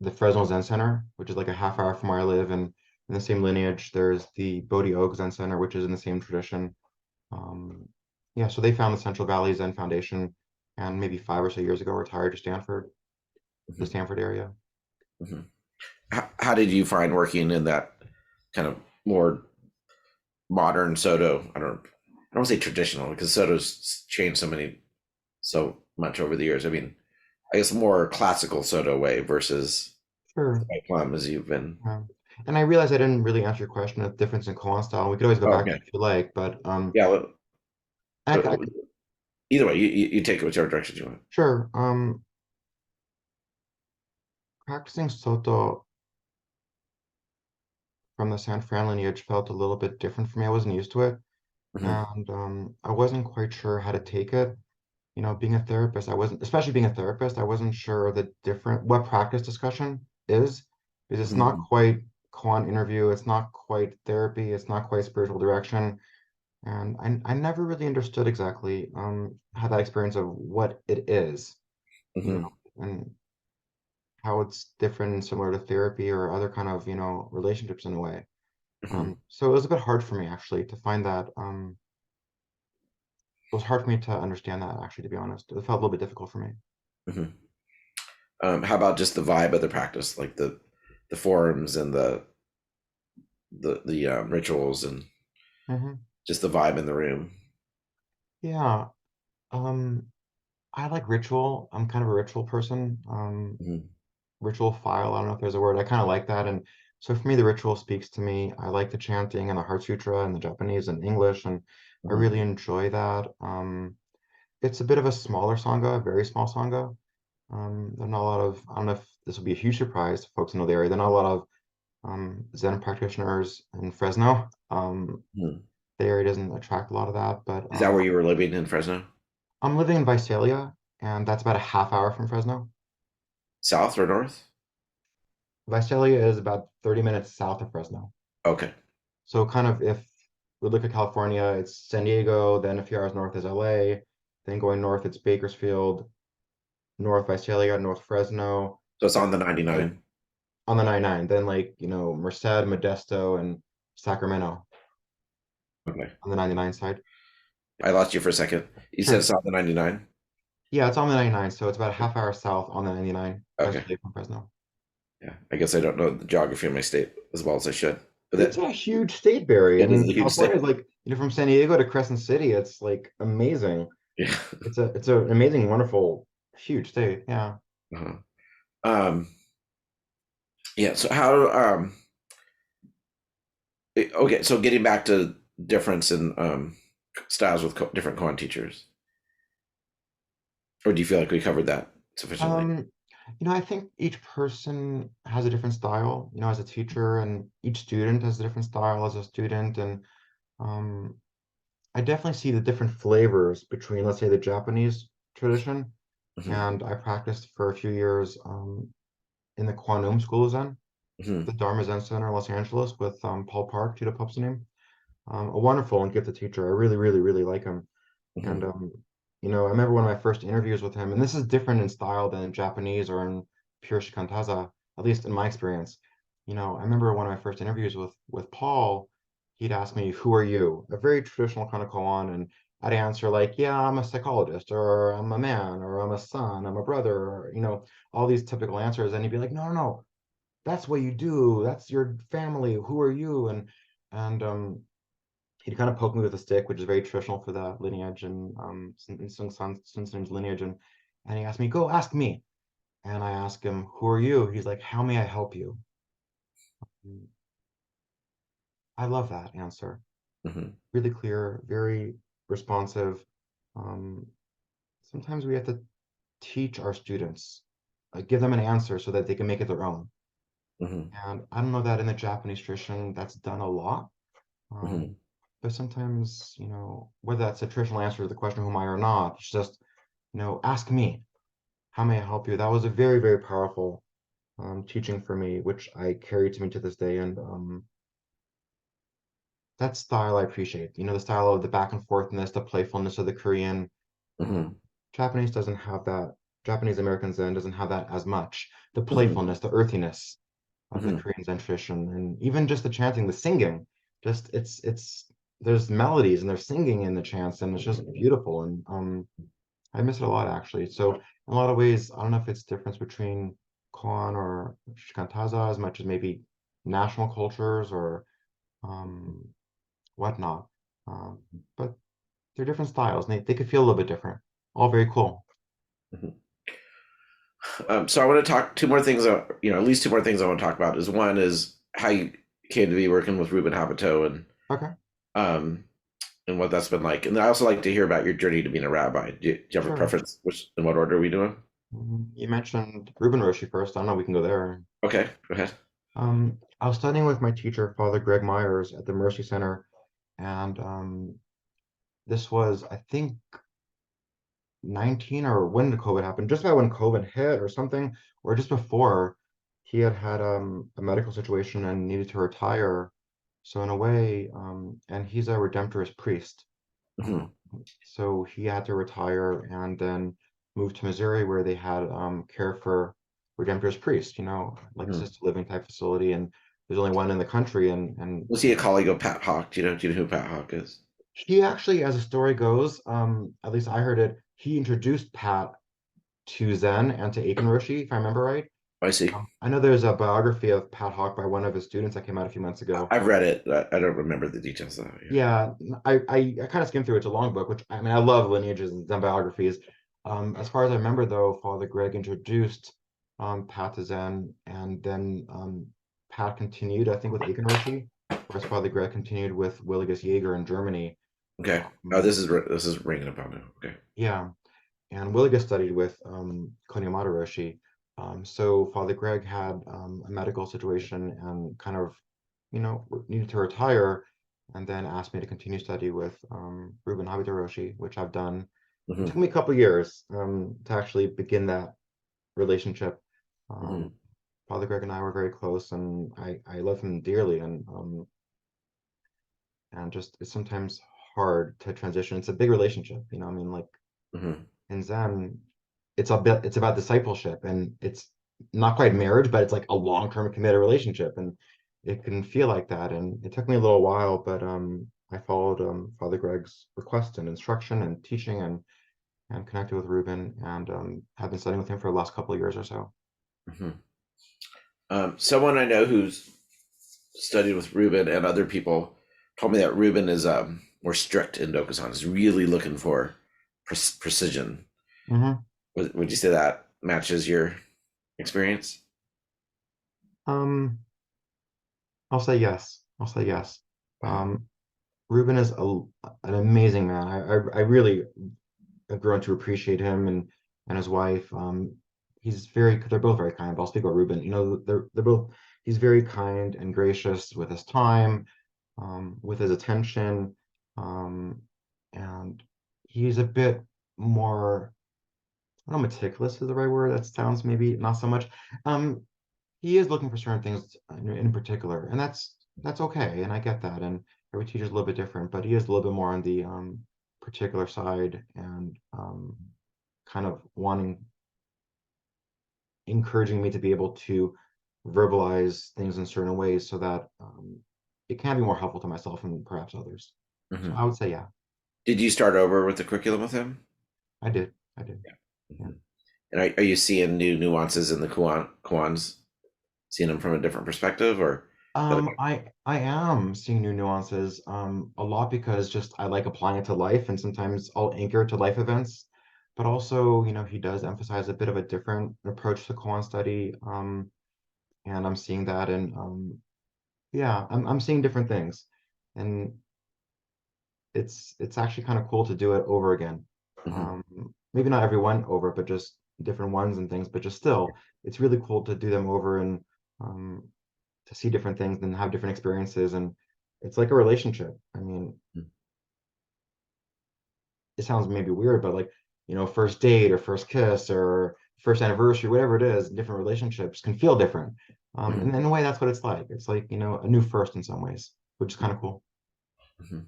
the Fresno Zen Center, which is like a half hour from where I live, and in the same lineage, there's the Bodhi Oak Zen Center, which is in the same tradition. Um, yeah, so they found the Central Valley Zen Foundation, and maybe 5 or so years ago, retired to Stanford, the Hmm. Stanford area. Hmm. How did you find working in that kind of more modern Soto? I don't want to say traditional because Soto's changed so much over the years. I mean, I guess more classical Soto way versus Sure. White Plum as you've been. Yeah. And I realized I didn't really answer your question of difference in koan style. We could always go Oh, back to okay. it if you like, but Yeah. I, Uh, I, Either way, you take it whichever direction you want. sure. Practicing Soto from the San Fran lineage felt a little bit different for me. I wasn't used to it, Hmm. and I wasn't quite sure how to take it. Being a therapist, I wasn't, especially being a therapist, I wasn't sure the different what practice discussion is, because it's not Hmm. quite quant interview, it's not quite therapy, it's not quite spiritual direction, and I never really understood exactly how that experience of what it is, you Hmm. know, and how it's different and similar to therapy or other kind of relationships in a way. Hmm. So it was a bit hard for me actually to find that. It was hard for me to understand that actually, to be honest. It felt a little bit difficult for me. Hmm. How about just the vibe of the practice, like the the forms and the rituals and Hmm. just the vibe in the room. Yeah. Um, I like ritual. I'm kind of a ritual person. Mm-hmm. Ritual file. I don't know if there's a word. I kind of like that. And so for me, the ritual speaks to me. I like the chanting and the Heart Sutra and the Japanese and English, and I Mm-hmm. really enjoy that. It's a bit of a smaller sangha, a very small sangha. There are not a lot of, I don't know if this will be a huge surprise to folks who know the area. There are not a lot of Zen practitioners in Fresno. Mm-hmm. The area doesn't attract a lot of that, but Is that where you were living in Fresno? I'm living in Visalia, and that's about a half hour from Fresno. South or north? Visalia is about 30 minutes south of Fresno. Okay. So kind of if we look at California, it's San Diego, then a few hours north is LA, then going north it's Bakersfield, North Visalia, North Fresno, So it's then on the like 99. on the 99, then like, Merced, Modesto, and Sacramento Okay. on the 99 side. I lost you for a second. You said Sure. it's on the 99? Yeah, it's on the 99, so it's about a half hour south on the 99, Okay. Visalia from Fresno. Yeah. I guess I don't know the geography of my state as well as I should. But It's that a huge state, Barry. it is a And huge California is state. like, from San Diego to Crescent City, it's like amazing. Yeah. It's an amazing, wonderful, huge state. Yeah. Uh-huh. Um, yeah. So how okay, so getting back to difference in styles with different Koan teachers, or do you feel like we covered that sufficiently? Um, I think each person has a different style, as a teacher, and each student has a different style as a student. And um, I definitely see the different flavors between, let's say, the Japanese tradition. Hmm. And I practiced for a few years in the Kwanum School of Zen, Hmm. the Dharma Zen Center in Los Angeles with Paul Park, Tita Pup's name. A wonderful and gifted teacher. I really, really, really like him. And Hmm. I remember one of my first interviews with him, and this is different in style than in Japanese or in pure shikantaza, at least in my experience. I remember one of my first interviews with Paul, he'd ask me, "Who are you?" A very traditional kind of koan, and I'd answer like, "Yeah, I'm a psychologist, or I'm a man, or I'm a son, I'm a brother," or all these typical answers. And he'd be like, "No, no, no, that's what you do. That's your family. Who are you?" And he'd kind of poke me with a stick, which is very traditional for that lineage and in Sun Tzu's lineage. And he asked me, "Go ask me." And I asked him, "Who are you?" He's like, "How may I help you?" I love that answer. Hmm. Really clear, very responsive. Um, Sometimes we have to teach our students, give them an answer so that they can make it their own. Hmm. And I don't know that in the Japanese tradition that's done a lot. Um, Hmm. but sometimes, whether that's a traditional answer to the question, who am I or not, it's just, ask me, how may I help you? That was a very, very powerful teaching for me, which I carry to me to this day. And that style I appreciate, the style of the back and forthness, the playfulness of the Korean. Hmm. Um, Japanese doesn't have that. Japanese American Zen doesn't have that as much. The Hmm. playfulness, the earthiness of the Hmm. Korean Zen tradition, and even just the chanting, the singing, just there's melodies and there's singing in the chants, and it's just beautiful. And I miss it a lot actually. So in a lot of ways, I don't know if it's difference between Koan or Shikantaza as much as maybe national cultures or um, whatnot. Um, but they're different styles, and they could feel a little bit different. All very cool. Hmm. So I want to talk two more things. At least two more things I want to talk about is one is how you came to be working with Ruben Habito Okay, um, and what that's been like. And I also like to hear about your journey to being a rabbi. Do you have a sure. preference? Which in what order are we doing? You mentioned Ruben Roshi first. I don't know. We can go there. Okay, go ahead. I was studying with my teacher, Father Greg Myers, at the Mercy Center, and this was, I think, 19 or when did COVID happen? Just about when COVID hit or something, or just before. He had had a medical situation and needed to retire. So in a way, and he's a Redemptorist priest. Hmm. Um, so he had to retire and then move to Missouri where they had care for Redemptorist priests, like Hmm. assisted living type facility. And there's only one in the country. And Was he a colleague of Pat Hawk? Do you know who Pat Hawk is? he actually, as the story goes, at least I heard it, he introduced Pat to Zen and to Aiken Roshi, if I remember right. I see. I know there's a biography of Pat Hawk by one of his students that came out a few months ago. I've read it. I don't remember the details though. Yeah. Yeah, I kind of skimmed through it. It's a long book, which I mean, I love lineages and Zen biographies. As far as I remember, though, Father Greg introduced Pat to Zen, and then Pat continued, I think, with Aiken Roshi, whereas Father Greg continued with Willigis Jaeger in Germany. Okay. Oh, Um, this is ringing a bell now. Okay. yeah, and Willigis studied with Konyamada Roshi. So Father Greg had a medical situation and kind of, needed to retire, and then asked me to continue study with Ruben Habita Roshi, which I've done. It took Hmm. me a couple years to actually begin that relationship. Hmm. Um, Father Greg and I were very close, and I love him dearly, and just it's sometimes hard to transition. It's a big relationship, I mean, like Hmm. in Zen, it's about discipleship, and it's not quite marriage, but it's like a long-term committed relationship, and it can feel like that. And it took me a little while, but I followed Father Greg's request and instruction and teaching, and connected with Ruben, and have been studying with him for the last couple of years or so. Hmm. Someone I know who's studied with Ruben and other people told me that Ruben is more strict in Dokusan. Is really looking for precision. Hmm. Would you say that matches your experience? Um, I'll say yes. I'll say yes. Uh-huh. Um, Ruben is an amazing man. I really have grown to appreciate him and his wife. They're both very kind, but I'll speak about Ruben. They're both, he's very kind and gracious with his time, with his attention, um, and he's a bit more, I don't know, meticulous is the right word. That sounds maybe not so much. Um, he is looking for certain things in particular, and that's okay, and I get that. And every teacher's a little bit different, but he is a little bit more on the particular side, and kind of encouraging me to be able to verbalize things in certain ways so that it can be more helpful to myself and perhaps others. So Hmm. I would say, yeah, Did you start over with the curriculum with him? I did, Yeah. yeah. Hmm. And are you seeing new nuances in the koans? Seeing them from a different perspective, or that? I am seeing new nuances, a lot because just I like applying it to life, and sometimes I'll anchor it to life events. But also, he does emphasize a bit of a different approach to koan study, and I'm seeing that, and yeah, I'm seeing different things, and it's actually kind of cool to do it over again. Hmm. Um, Maybe not every one over, but just different ones and things. But just still, it's really cool to do them over and um, to see different things and have different experiences. And it's like a relationship. I mean, it sounds maybe weird, but like, first date or first kiss or first anniversary, whatever it is, different relationships can feel different. Hmm. And in a way, that's what it's like. It's like, a new first in some ways, which is kind of cool. Hmm.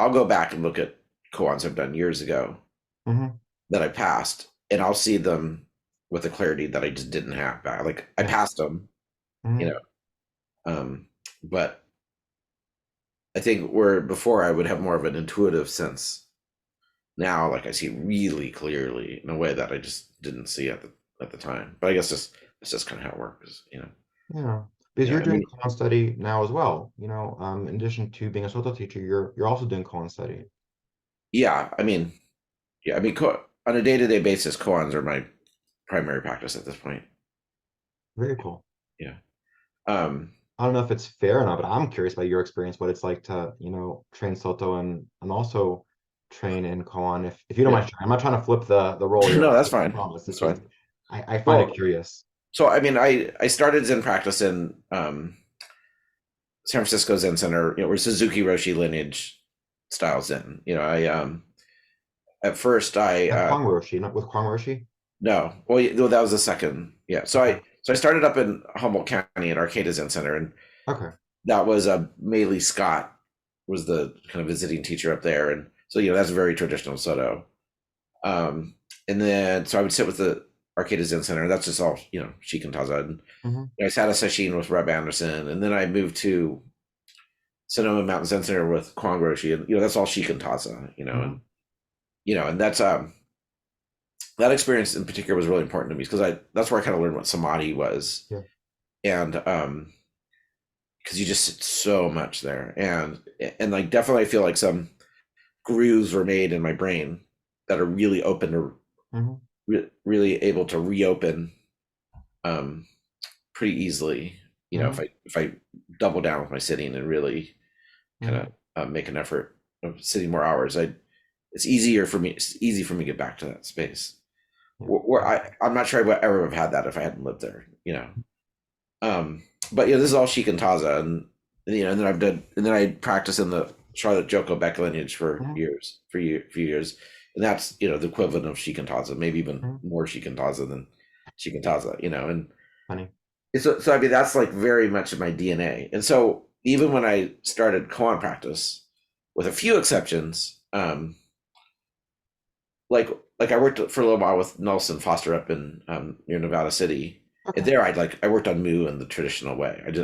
I'll go back and look at koans I've done years ago Hmm. that I passed, and I'll see them with a clarity that I just didn't have back. Like I Yeah. passed them, you Hmm. know, but I think where before I would have more of an intuitive sense. Now, like I see really clearly in a way that I just didn't see at the time. But I guess that's just kind of how it works. Yeah. Because Yeah, you're I doing mean, Koan study now as well. In addition to being a Soto teacher, you're also doing Koan study. yeah, I mean, yeah, I mean, on a day-to-day basis, koans are my primary practice at this point. Very cool. Yeah. Um, I don't know if it's fair or not, but I'm curious about your experience, what it's like to, train Soto and also train in Koan. If you don't yeah. mind sharing, I'm not trying to flip the role here. No, that's I fine. promise. It's That's just fine. I find it Well, curious. so I mean, I started Zen practice in San Francisco Zen Center, or Suzuki Roshi lineage style Zen. I at first I At Kwang Roshi, not with Kwang Roshi. no, well, no, that was the second. Yeah, Okay. so I started up in Humboldt County at Arcata Zen Center, and Okay. that was Maylee Scott was the kind of visiting teacher up there, and so that's very traditional Soto. Um, and then so I would sit with the Arcata Zen Center. That's just all Shikan Taza. And Hmm. I sat a session with Rabbi Anderson, and then I moved to Sonoma Mountain Zen Center with Kwang Roshi, and that's all Shikan Taza. Hmm. And and that's that experience in particular was really important to me because that's where I kind of learned what samadhi was. Yeah. And because you just sit so much there, and like definitely I feel like some grooves were made in my brain that are really open to Hmm. really able to reopen um pretty easily, Hmm. if I double down with my sitting and really kind Hmm. of make an effort of sitting more hours. It's easier for me. It's easy for me to get back to that space Yeah. where I'm not sure I would ever have had that if I hadn't lived there. Um, but this is all shikantaza, and then I practiced in the Charlotte Joko Beck lineage for Hmm. years, few years, and that's the equivalent of shikantaza, maybe even Hmm. more shikantaza than shikantaza, and Funny. so I mean that's like very much in my DNA, and so even when I started koan practice, with a few exceptions, like I worked for a little while with Nelson Foster up in near Nevada City. And Okay. there I worked on Mu in the traditional way. Hmm.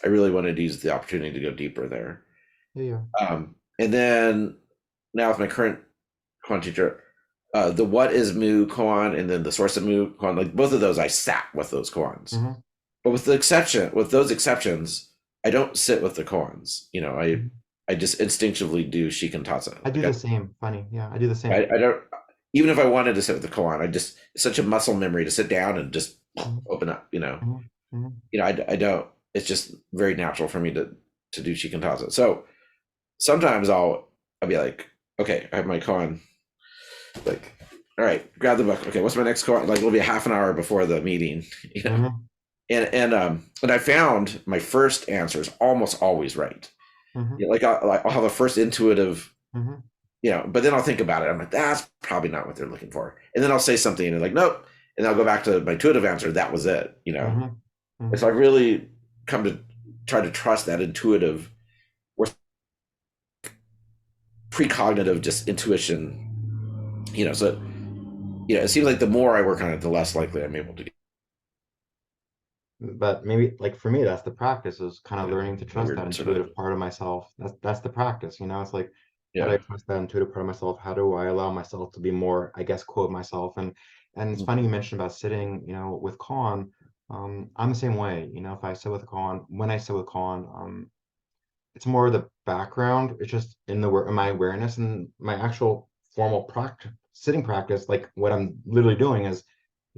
I really wanted to use the opportunity to go deeper there. Yeah. Yeah. And then now with my current koan teacher, the what is Mu koan and then the source of Mu koan, like both of those I sat with those koans. Hmm. But with those exceptions, I don't sit with the koans. Hmm. I just instinctively do shikantaza. I do the same. Funny. Yeah, I do the same. I don't even if I wanted to sit with the koan, it's such a muscle memory to sit down and just Hmm. open up. Hmm. Hmm. I don't. It's just very natural for me to do shikantaza. So sometimes I'll be like, okay, I have my koan. Like, all right, grab the book. Okay, what's my next koan? Like, it'll be a half an hour before the meeting. Hmm. And I found my first answer is almost always right. Hmm. I'll have a first intuitive Hmm. but then I'll think about it. I'm like, that's probably not what they're looking for. And then I'll say something and they're like, nope. And I'll go back to my intuitive answer. That was it. Hmm. And Hmm. so I really come to try to trust that intuitive or precognitive just intuition. So, it seems like the more I work on it, the less likely I'm able to But maybe like for me, that's the practice is kind of get learning to a trust that weird sort of, intuitive part of myself. That's the practice, It's like, how do yeah. I trust that intuitive part of myself? How do I allow myself to be more, I guess, quote myself? And it's funny you mentioned about sitting, with koan. I'm the same way, if I sit with a koan, when I sit with koan, it's more of the background. It's just in my awareness and my actual formal practice, sitting practice. Like what I'm literally doing is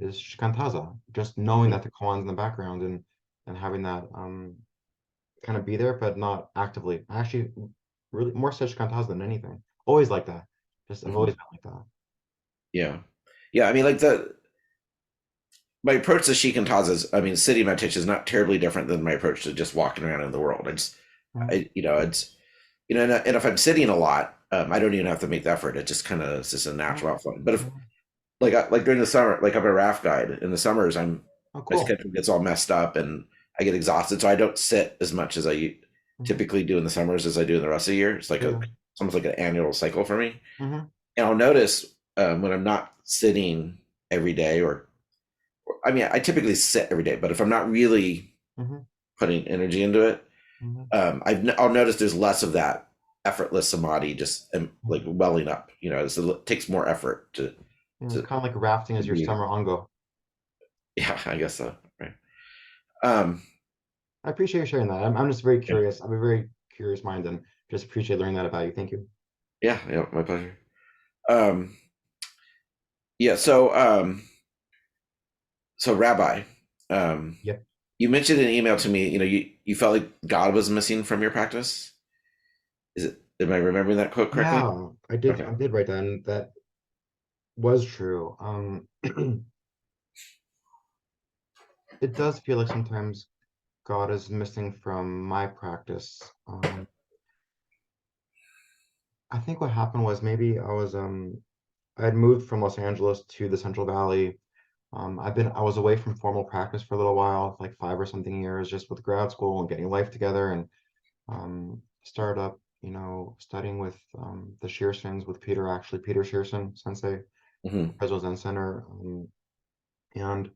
shikantaza, just knowing that the koan's in the background and having that kind of be there, but not actively. I actually really more so shikantaza than anything. Always like that. Just I've Mhm. always been like that. Yeah. Yeah. I mean, like my approach to shikantaza is, I mean, city meditation is not terribly different than my approach to just walking around in the world. Mhm. And if I'm sitting a lot, I don't even have to make the effort. It just kind of it's just a Mhm. natural outflow. But if Mhm. like during the summer, like I'm a raft guide in the summers, Oh, my cool. schedule gets all messed up and I get exhausted, so I don't sit as much as I Hmm. typically do in the summers as I do in the rest of the year. Yeah. It's almost like an annual cycle for me. Hmm. And I'll notice when I'm not sitting every day, or I mean, I typically sit every day, but if I'm not really Hmm. putting energy into it, Hmm. I'll notice there's less of that effortless samadhi just like welling up. It takes more effort It's to kind of like rafting to as your be. summer ongo. Yeah, I guess so. Right. Um, I appreciate you sharing that. I'm just very yeah, curious. I'm a very curious mind and just appreciate learning that about you. Thank you. yeah, yeah, my pleasure. Um, yeah, so Rabbi, um, Yeah. you mentioned in an email to me, you felt like God was missing from your practice. Am I remembering that quote correctly? Yeah, I did. Okay. I did write that, and that was true. It does feel like sometimes God is missing from my practice. I think what happened was maybe I had moved from Los Angeles to the Central Valley. I was away from formal practice for a little while, like 5 or something years, just with grad school and getting life together, and started up, studying with the Shearsons, with Peter Shearson Sensei, Hmm. Fresno Zen Center, and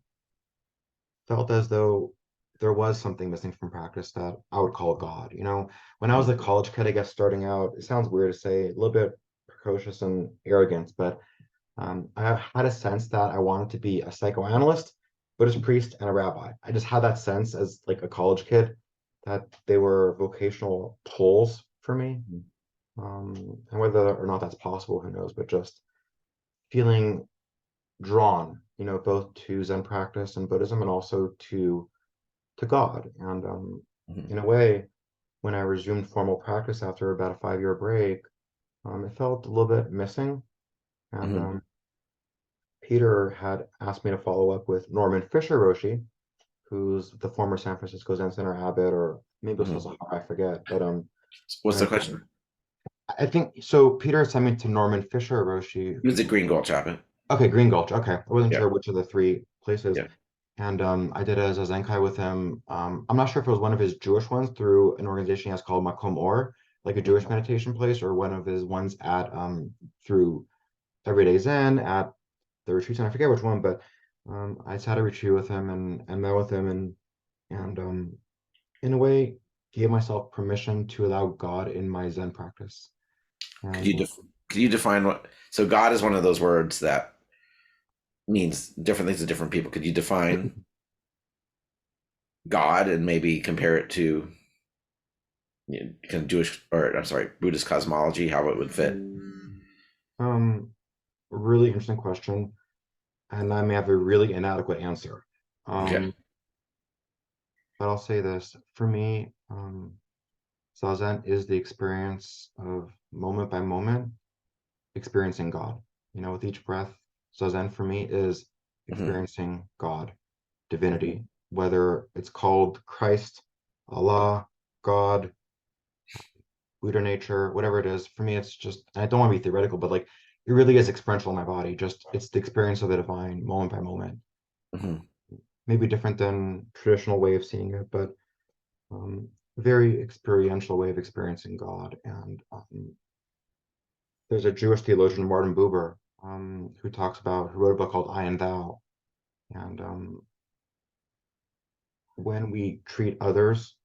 felt as though there was something missing from practice that I would call God. When I was a college kid, I guess starting out, it sounds weird to say, a little bit precocious and arrogant, but I had a sense that I wanted to be a psychoanalyst, Buddhist priest, and a rabbi. I just had that sense as like a college kid that they were vocational poles for me. And whether or not that's possible, who knows, but just feeling drawn, both to Zen practice and Buddhism and also to God. And Mm-hmm. in a way, when I resumed formal practice after about a 5-year break, it felt a little bit missing. And Mm-hmm. Peter had asked me to follow up with Norman Fisher Roshi, who's the former San Francisco Zen Center abbot, or maybe it was Mm-hmm. Sahara, I forget. But What's the when question? I think so, Peter sent me to Norman Fisher Roshi, He was who's at Green Gulch Abbot. okay, Green Gulch. Okay, I wasn't Yeah. sure which of the three places. Yeah. And I did a Zazenkai with him. I'm not sure if it was one of his Jewish ones through an organization he has called Makom Or, like a Jewish Mm-hmm. meditation place, or one of his ones at through Everyday Zen at the retreats, and I forget which one, but I just had a retreat with him and met with him and in a way gave myself permission to allow God in my Zen practice. Could And you could you define what? So God is one of those words that means different things to different people. Could you define God and maybe compare it to kind of Jewish, or I'm sorry, Buddhist cosmology, how it would fit? um, really interesting question, and I may have a really inadequate answer. Okay. Um, but I'll say this: for me, Zazen is the experience of moment by moment experiencing God. With each breath, Zazen for me is Mm-hmm. experiencing God, divinity, whether it's called Christ, Allah, God, Buddha nature, whatever it is. For me, it's just, and I don't want to be theoretical, but like it really is experiential in my body. Just it's the experience of the divine moment by moment. Mm-hmm. Maybe different than traditional way of seeing it, but very experiential way of experiencing God. And there's a Jewish theologian, Martin Buber, who wrote a book called I and Thou. And when we treat others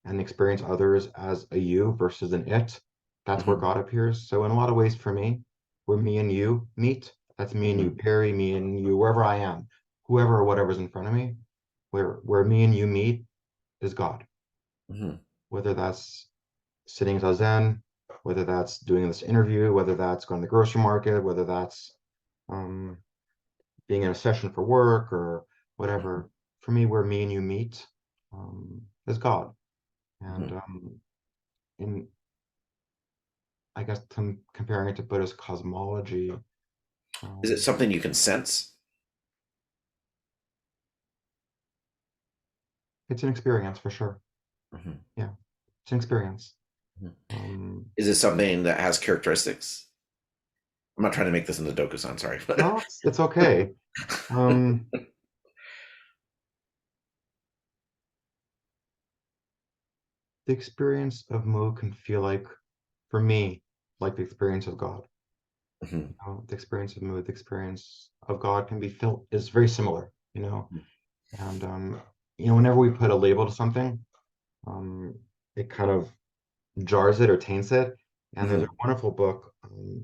and experience others as a you versus an it, that's where Mm-hmm. God appears. So in a lot of ways for me, where me and you meet, that's me and you, Mm-hmm. Perry, me and you, wherever I am, whoever or whatever's in front of me, where me and you meet is God. Mm-hmm. Whether that's sitting zazen, whether that's doing this interview, whether that's going to the grocery market, whether that's um, being in a session for work or whatever. For me, where me and you meet is God. And Mm-hmm. in I guess comparing it to Buddhist cosmology, Is it um, something you can sense? it's an experience for sure. Mm-hmm. Yeah, it's an experience. Mm-hmm. Um, Is it something that has characteristics? I'm not trying to make this into Dokusan, sorry. no, it's okay. Um, the experience of Mu can feel like, for me, like the experience of God. Mm-hmm. The experience of Mu, the experience of God can be felt is very similar. And whenever we put a label to something, um, it kind of jars it or taints it. And there's a Mm-hmm. wonderful book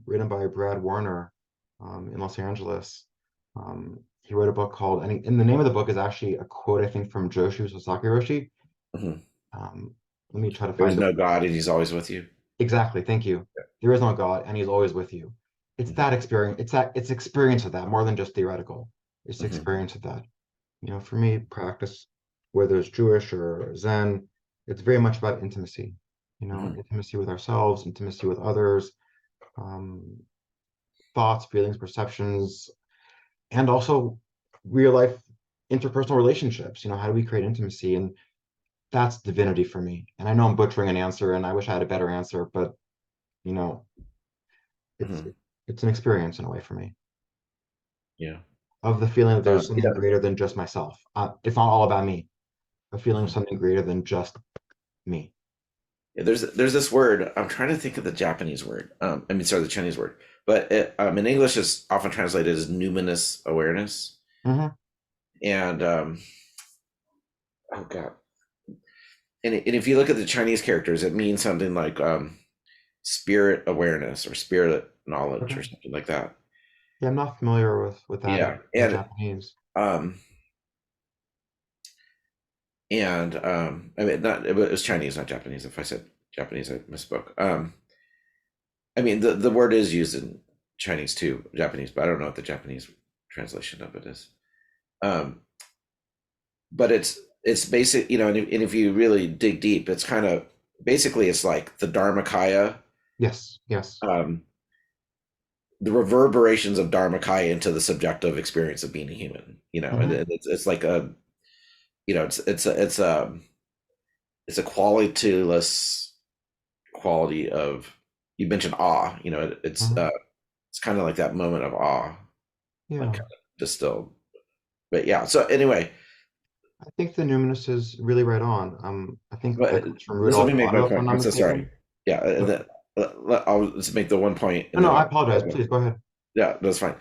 written by Brad Warner in Los Angeles. He wrote a book called, and the name of the book is actually a quote, I think, from Joshu Sasaki Roshi. Mm-hmm. Um, Let me try to There's find the no God and he's always with you. exactly. Thank you. There is no God, and He's always with you. It's Mm-hmm. that experience. It's experience of that more than just theoretical. It's the Mm-hmm. experience of that. For me, practice, whether it's Jewish or Zen, it's very much about intimacy. Mm-hmm. Intimacy with ourselves, intimacy with others, um, thoughts, feelings, perceptions, and also real life interpersonal relationships. How do we create intimacy? And that's divinity for me. And I know I'm butchering an answer, and I wish I had a better answer, but you know, it's Mm-hmm. it's an experience in a way for me Yeah. of the feeling that there's Yeah. something greater than just myself. It's not all about me. A feeling of Mm-hmm. something greater than just me. Yeah, there's this word. I'm trying to think of the Japanese word. I mean, sorry, the Chinese word. But in English, is often translated as numinous awareness. Hmm. And oh god, and if you look at the Chinese characters, it means something like spirit awareness or spirit knowledge Okay. or something like that. Yeah, I'm not familiar with that Yeah, in Japanese. um, I mean, not it was Chinese, not Japanese. If I said Japanese, I misspoke. I mean, the word is used in Chinese too, Japanese, but I don't know what the Japanese translation of it is. Um, but it's basic, you know, and if you really dig deep, it's kind of basically it's like the Dharmakaya, Yes, yes. um, the reverberations of Dharmakaya into the subjective experience of being a human, you know, and Hmm. it's like a, you know, it's a qualityless quality of, you mentioned awe, you know, Hmm. it's kind of like that moment of awe, like Yeah. kind of distilled. But yeah, so anyway, I think the numinous is really right on. I think that but comes from just let me Rudolf make my Otto, if I'm point. not I'm so sorry. mistaken. Yeah, Go ahead. I'll just make the one point, No, and no, then I I'll. apologize. Please go ahead. Yeah, that's fine.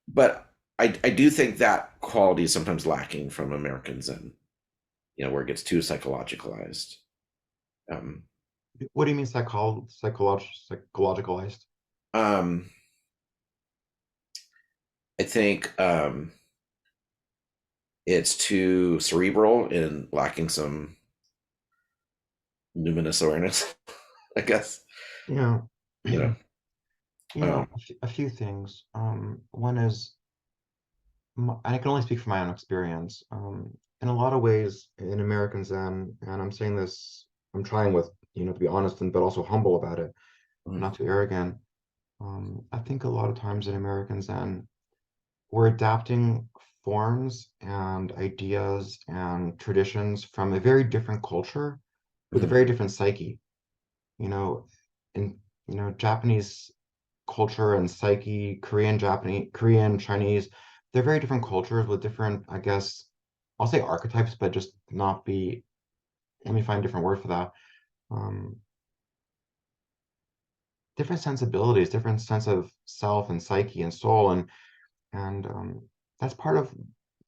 But I do think that quality is sometimes lacking from Americans, and you know where it gets too psychologicalized. Um, What do you mean psychologicalized? um, I think it's too cerebral and lacking some numinous awareness. I guess Yeah. you know. Um, A few things. One is, and I can only speak from my own experience. In a lot of ways, in American Zen, and I'm saying this, I'm trying with, to be honest and but also humble about it, mhm, not too arrogant. I think a lot of times in American Zen, we're adapting forms and ideas and traditions from a very different culture with a mhm, very different psyche. You know, in Japanese culture and psyche, Korean, Chinese, they're very different cultures with different, I guess, I'll say archetypes, but just not be, let me find a different word for that. Um, Different sensibilities, different sense of self and psyche and soul, and that's part of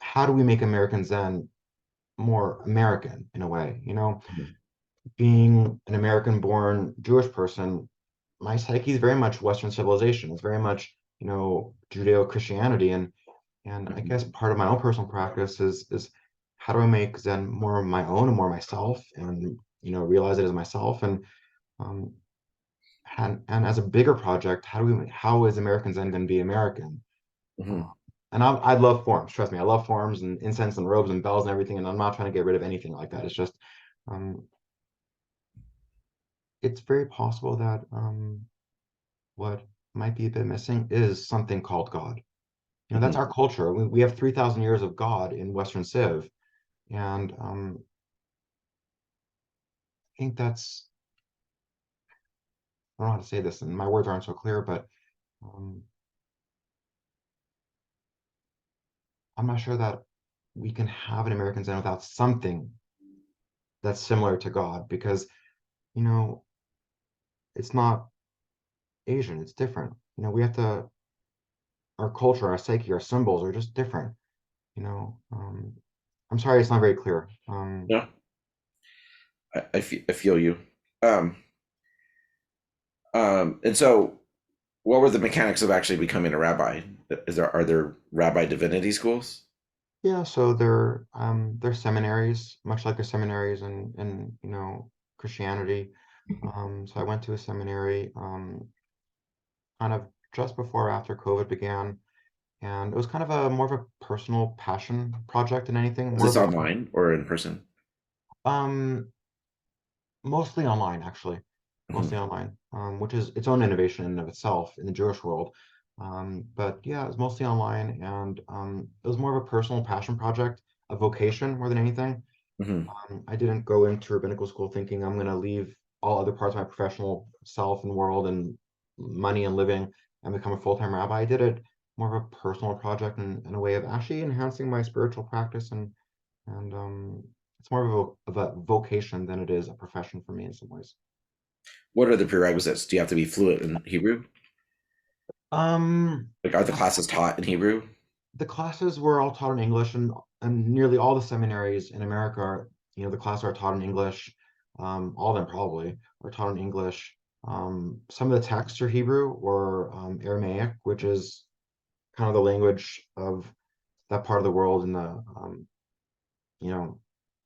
how do we make American Zen more American in a way, mhm, being an American-born Jewish person, my psyche is very much Western civilization. It's very much, Judeo-Christianity, and I mhm, guess part of my own personal practice is how do I make Zen more my own and more myself, and realize it as myself, um, and as a bigger project, how is American Zen going to be American? Uh, mhm, and I love forms. Trust me, I love forms and incense and robes and bells and everything. And I'm not trying to get rid of anything like that. It's just, um, it's very possible that what might be a bit missing is something called God. That's mhm, our culture. We have 3,000 years of God in Western Civ, and I think that's, I don't know how to say this, and my words aren't so clear, but um, I'm not sure that we can have an American Zen without something that's similar to God, because you know it's not Asian, it's different. We have to, our culture, our psyche, our symbols are just different. I'm sorry, it's not very clear. yeah, I feel you. Um, and so, what were the mechanics of actually becoming a rabbi? Are there rabbi divinity schools? Yeah, so they're seminaries, much like the seminaries in Christianity. So I went to a seminary kind of just before or after COVID began, and it was kind of a more of a personal passion project than anything, Is more this of a online or in person? um mostly online actually, Mhm, mostly online, which is its own innovation in and of itself in the Jewish world. But yeah, it was mostly online, and it was more of a personal passion project, a vocation more than anything. mhm, I didn't go into rabbinical school thinking I'm going to leave all other parts of my professional self and world and money and living and become a full-time rabbi. I did it more of a personal project and a way of actually enhancing my spiritual practice, and it's more of a vocation than it is a profession for me in some ways. What are the prerequisites? Do you have to be fluent in Hebrew? Um, Like, are the uh, classes taught in Hebrew? the classes were all taught in English, and nearly all the seminaries in America are, the classes are taught in English. All of them probably are taught in English. Some of the texts are Hebrew or Aramaic, which is kind of the language of that part of the world in the you know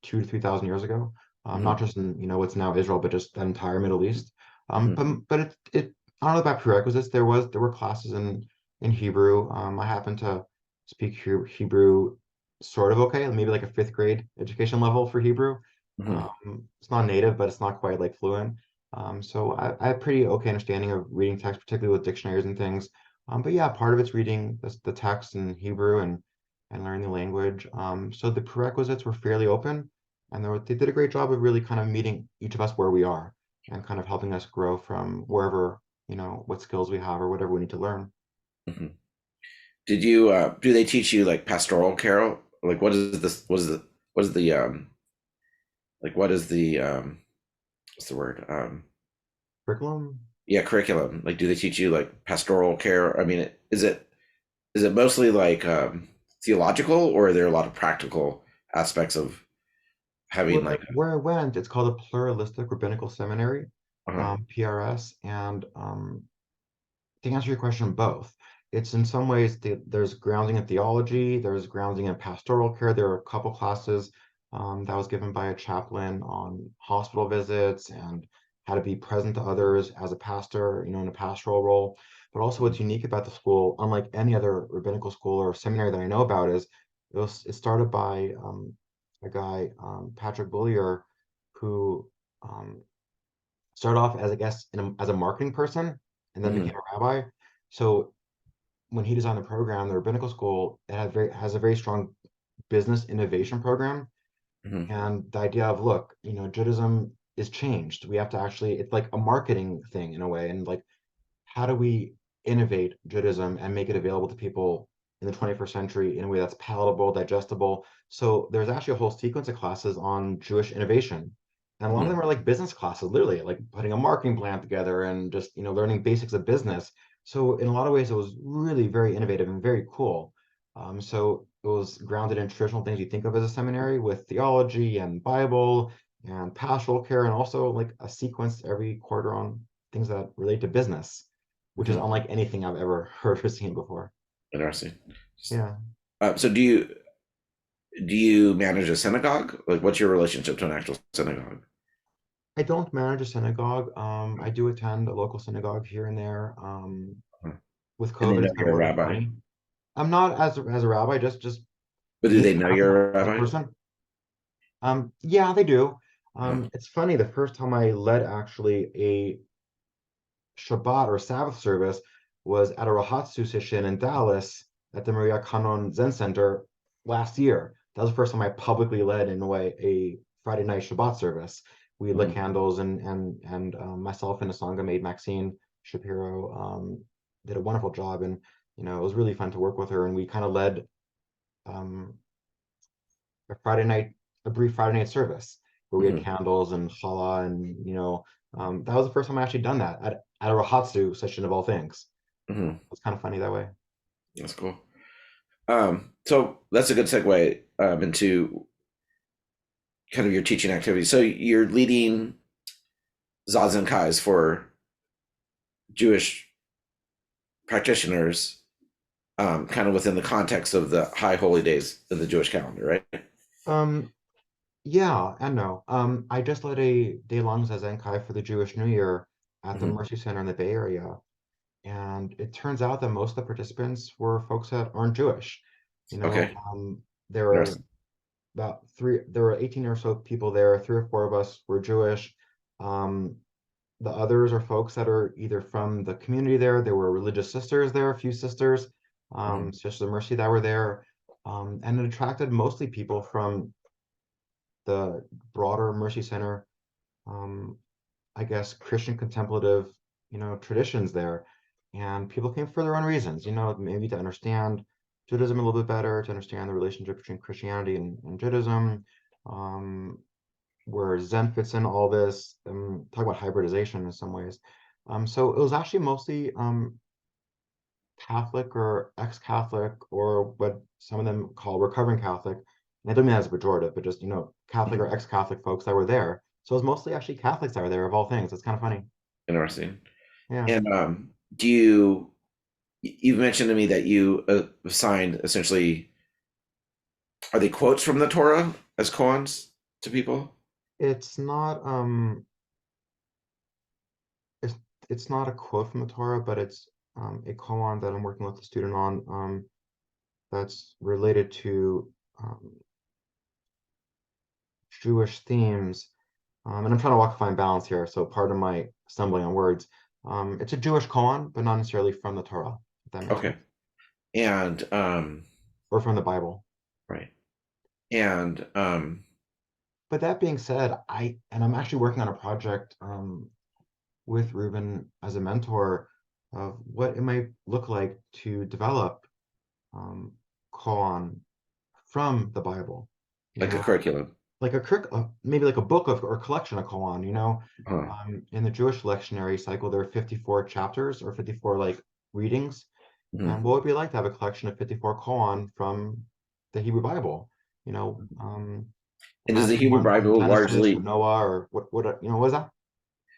2 to 3 thousand years ago. Not Hmm. just in what's now Israel, but just the entire Middle East. Hmm. But it I don't know about prerequisites. There were classes in Hebrew. I happen to speak Hebrew sort of okay, maybe like a fifth grade education level for Hebrew. Hmm. It's not native, but it's not quite like fluent. So I have pretty okay understanding of reading text, particularly with dictionaries and things. But yeah, part of it's reading the text in Hebrew and learning the language. So the prerequisites were fairly open, and they did a great job of really kind of meeting each of us where we are and kind of helping us grow from wherever, what skills we have or whatever we need to learn. Hmm. Did you do they teach you like pastoral care? Like what is this? What is the like what is the what's the word? Curriculum? Yeah, curriculum. Like do they teach you like pastoral care? I mean, is it mostly like theological, or are there a lot of practical aspects of having like Where I went, it's called a pluralistic rabbinical seminary, uh, PRS, and to answer your question, both. It's in some ways there's grounding in theology, there's grounding in pastoral care. There are a couple classes that was given by a chaplain on hospital visits and how to be present to others as a pastor, in a pastoral role. But also, what's unique about the school, unlike any other rabbinical school or seminary that I know about, is it started by a guy, Patrick Bullier, who started off as, I guess, as a marketing person and then became mhm, a rabbi. So when he designed the program, the rabbinical school, has a very strong business innovation program. mhm, And the idea of, look, Judaism is changed. We have to actually, it's like a marketing thing in a way. And like, how do we innovate Judaism and make it available to people in the 21st century in a way that's palatable, digestible? So there's actually a whole sequence of classes on Jewish innovation. And a lot of mhm, them are like business classes, literally, like putting a marketing plan together and just, learning basics of business. So in a lot of ways, it was really very innovative and very cool. So it was grounded in traditional things you think of as a seminary with theology and Bible and pastoral care, and also like a sequence every quarter on things that relate to business, which is mhm. unlike anything I've ever heard or seen before. Interesting. Yeah. So do you manage a synagogue? Like what's your relationship to an actual synagogue? I don't manage a synagogue. I do attend a local synagogue here and there. Uh-huh. With And they COVID, know it's been a you're a little bit rabbi, funny. I'm not as a rabbi, just but do me they know you're a as a rabbi? person. Yeah, they do. Uh-huh. It's funny, the first time I led actually a Shabbat or Sabbath service was at a Rahatsu session in Dallas at the Maria Kanon Zen Center last year. That was the first time I publicly led, in a way, a Friday night Shabbat service. We lit Mhm, candles, and myself and Asanga maid Maxine Shapiro did a wonderful job, and it was really fun to work with her. And we kind of led um, a Friday night, a brief Friday night service where we had mhm, candles and challah, and that was the first time I actually done that at a Rahatsu session of all things. mhm. It's kind of funny that way. That's cool. So that's a good segue into kind of your teaching activity. So you're leading zazen kais for Jewish practitioners, kind of within the context of the high holy days in the Jewish calendar, right? Um, yeah and no. I just led a day-long Zazen Kai for the Jewish New Year at the Hmm. Mercy Center in the Bay Area, and it turns out that most of the participants were folks that aren't Jewish. Okay, There were interesting. there were 18 or so people there. Three or four of us were Jewish. Um, The others are folks that are either from the community there. There were religious sisters there, a few sisters, Hmm. Sisters of Mercy that were there. And it attracted mostly people from the broader Mercy Center, um, I guess, Christian contemplative, traditions there. And people came for their own reasons, maybe to understand Judaism a little bit better, to understand the relationship between Christianity and Judaism, um, where Zen fits in all this, talk about hybridization in some ways. So it was actually mostly Catholic or ex-Catholic, or what some of them call recovering Catholic. And I don't mean that as a pejorative, but just, Catholic or Hmm. ex-Catholic folks that were there. So it was mostly actually Catholics that were there, of all things. It's kind of funny. Interesting. Yeah. And do you You've mentioned to me that you assigned essentially, are they quotes from the Torah as koans to people? It's not it's it's not a quote from the Torah, but it's a koan that I'm working with a student on that's related to um, Jewish themes. And I'm trying to walk a fine balance here, so pardon my stumbling on words. It's a Jewish koan, but not necessarily from the Torah, if that makes Okay. sense, And or from the Bible. right. And But that being said, I'm actually working on a project with Ruben as a mentor of what it might look like to develop um, koan from the Bible. You like a know, curriculum. like maybe like a book of or collection of koan. Huh. In the Jewish lectionary cycle, there are 54 chapters or 54 like readings. Mhm. And what would it be like to have a collection of 54 koan from the Hebrew Bible? And does the Imagine Hebrew one from Bible Genesis or largely Noah or what is that?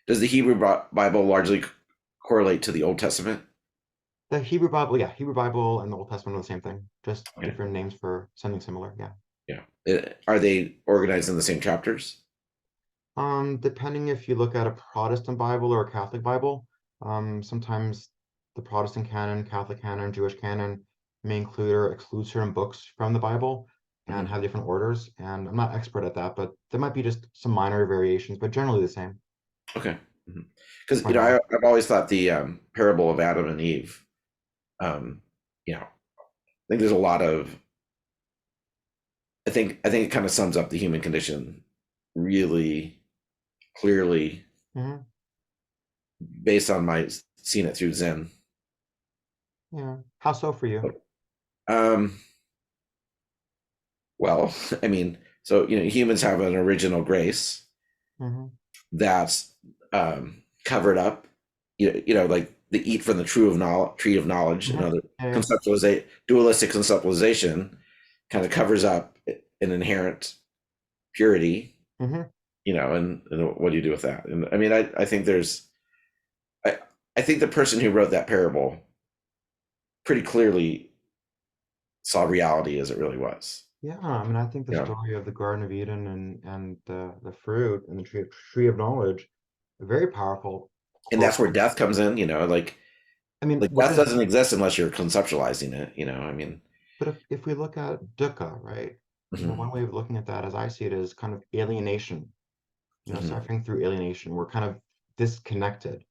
does the Hebrew Bible largely correlate to the Old Testament? The Hebrew Bible, yeah, Hebrew Bible and the Old Testament are the same thing, just Okay. different names for something similar. Yeah. Yeah. Are they organized in the same chapters? Depending if you look at a Protestant Bible or a Catholic Bible, sometimes the Protestant canon, Catholic canon, Jewish canon may include or exclude certain books from the Bible and Mhm. have different orders. And I'm not expert at that, but there might be just some minor variations, but generally the same, Okay. to Because my knowledge. I've always thought the parable of Adam and Eve, um, I think there's a lot of I think it kind of sums up the human condition really clearly Hmm. based on my seeing it through Zen. Yeah. How so for you? Um, well, I mean, so humans have an original grace Hmm. that's covered up, like the eat from the tree of knowledge, Hmm. another Yeah. conceptualization, dualistic conceptualization, kind of covers up an inherent purity, Hmm. and what do you do with that? And I mean, I think I, I think the person who wrote that parable pretty clearly saw reality as it really was. Yeah, I mean, I think the You know, story of the Garden of Eden and the fruit and the tree of knowledge, very powerful and that's where quote. death comes in. I mean, Like what death is doesn't exist unless you're conceptualizing it. I mean, but if we look at dukkha, right? mhm, One way of looking at that, as I see it, is kind of alienation. mhm, Suffering through alienation. We're kind of disconnected.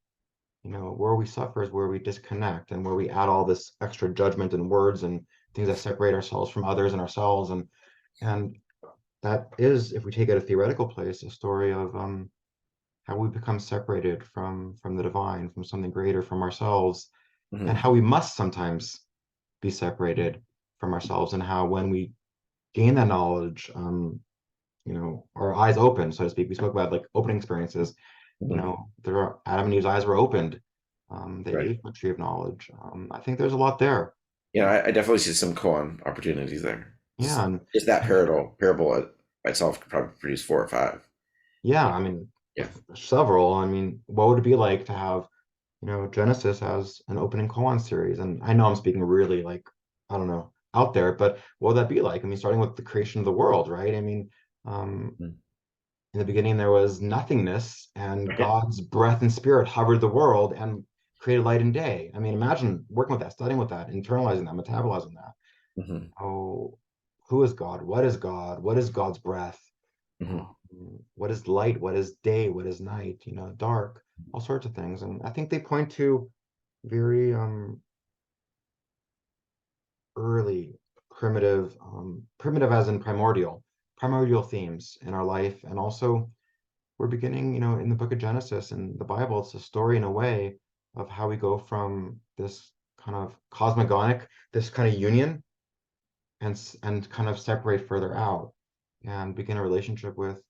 Where we suffer is where we disconnect and where we add all this extra judgment and words and things that separate ourselves from others and ourselves. And that is, if we take it a theoretical place, a story of how we become separated from the divine, from something greater, from ourselves, and mhm, how we must sometimes be separated from ourselves, and how when we gain that knowledge, our eyes open, so to speak. We spoke about like opening experiences. mhm. Adam and Eve's eyes were opened. They Right. ate from the tree of knowledge. I think there's a lot there. Yeah, I definitely see some koan opportunities there. Yeah, Just that and parable by itself could probably produce four or five. yeah, Yeah. I mean, Yeah. several. I mean, what would it be like to have Genesis as an opening koan series? And I know I'm speaking really like, I don't know, out there, but what would that be like? I mean, starting with the creation of the world, right? I mean, um, Mhm. in the beginning there was nothingness, and Right. God's breath and spirit hovered the world and created light and day. I mean, imagine working with that, studying with that, internalizing that, metabolizing that. Mhm, Oh, who is God? What is God? What is God's breath? mhm. What is light? What is day? What is night? Dark, all sorts of things. And I think they point to very early primitive as in primordial themes in our life. And also we're beginning, in the book of Genesis and the Bible, it's a story in a way of how we go from this kind of cosmogonic, this kind of union, and kind of separate further out and begin a relationship with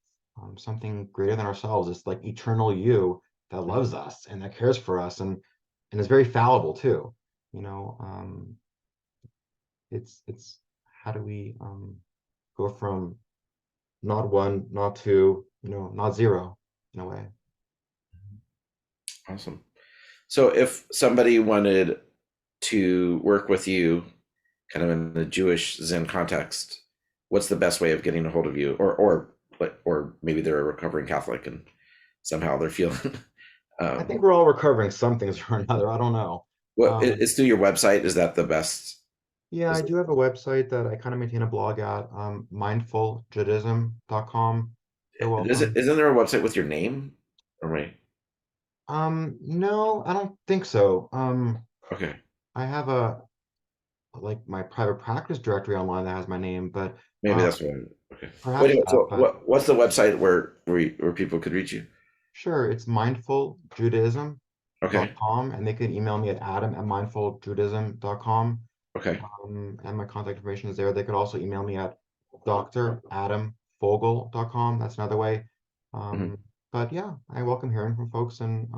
something greater than ourselves. It's like eternal you that loves us and that cares for us, and is very fallible too. You know, it's how do we go from not one, not two, not zero in a way. Awesome. So if somebody wanted to work with you kind of in the Jewish Zen context, what's the best way of getting a hold of you? Or maybe they're a recovering Catholic and somehow they're feeling I um think we're all recovering some things or another. I don't know. it's through your website. Is that the best? Yeah, I Is it, do have a website that I kind of maintain a blog at, mindfuljudaism.com. You're welcome. isn't there a website with your name? Or wait, No, I don't think so. okay. I have a like my private practice directory online that has my name, but Maybe uh, that's what okay. Wait a perhaps minute, that. so But what's the website where people could reach you? sure, it's Okay. mindfuljudaism.com, and they can email me at adam@mindfuljudaism.com. Okay. And my contact information is there. They could also email me at dr.adamfogel.com. That's another way. Hmm. But yeah, I welcome hearing from folks, and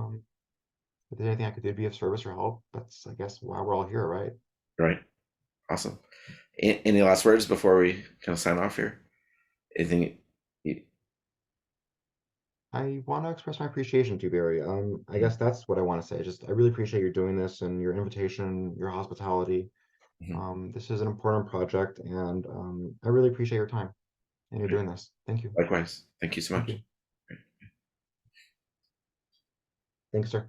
if there's anything I could do to be of service or help, that's I guess why we're all here, right? Right. Awesome. Any last words before we kind of sign off here? Anything? You, I want to express my appreciation to you, Barry. I guess that's what I want to say. Just I really appreciate you doing this and your invitation, your hospitality. mhm. This is an important project, and I really appreciate your time and you're Right. doing this. Thank you. Likewise. Thank you so Thank much. you. Thanks, sir.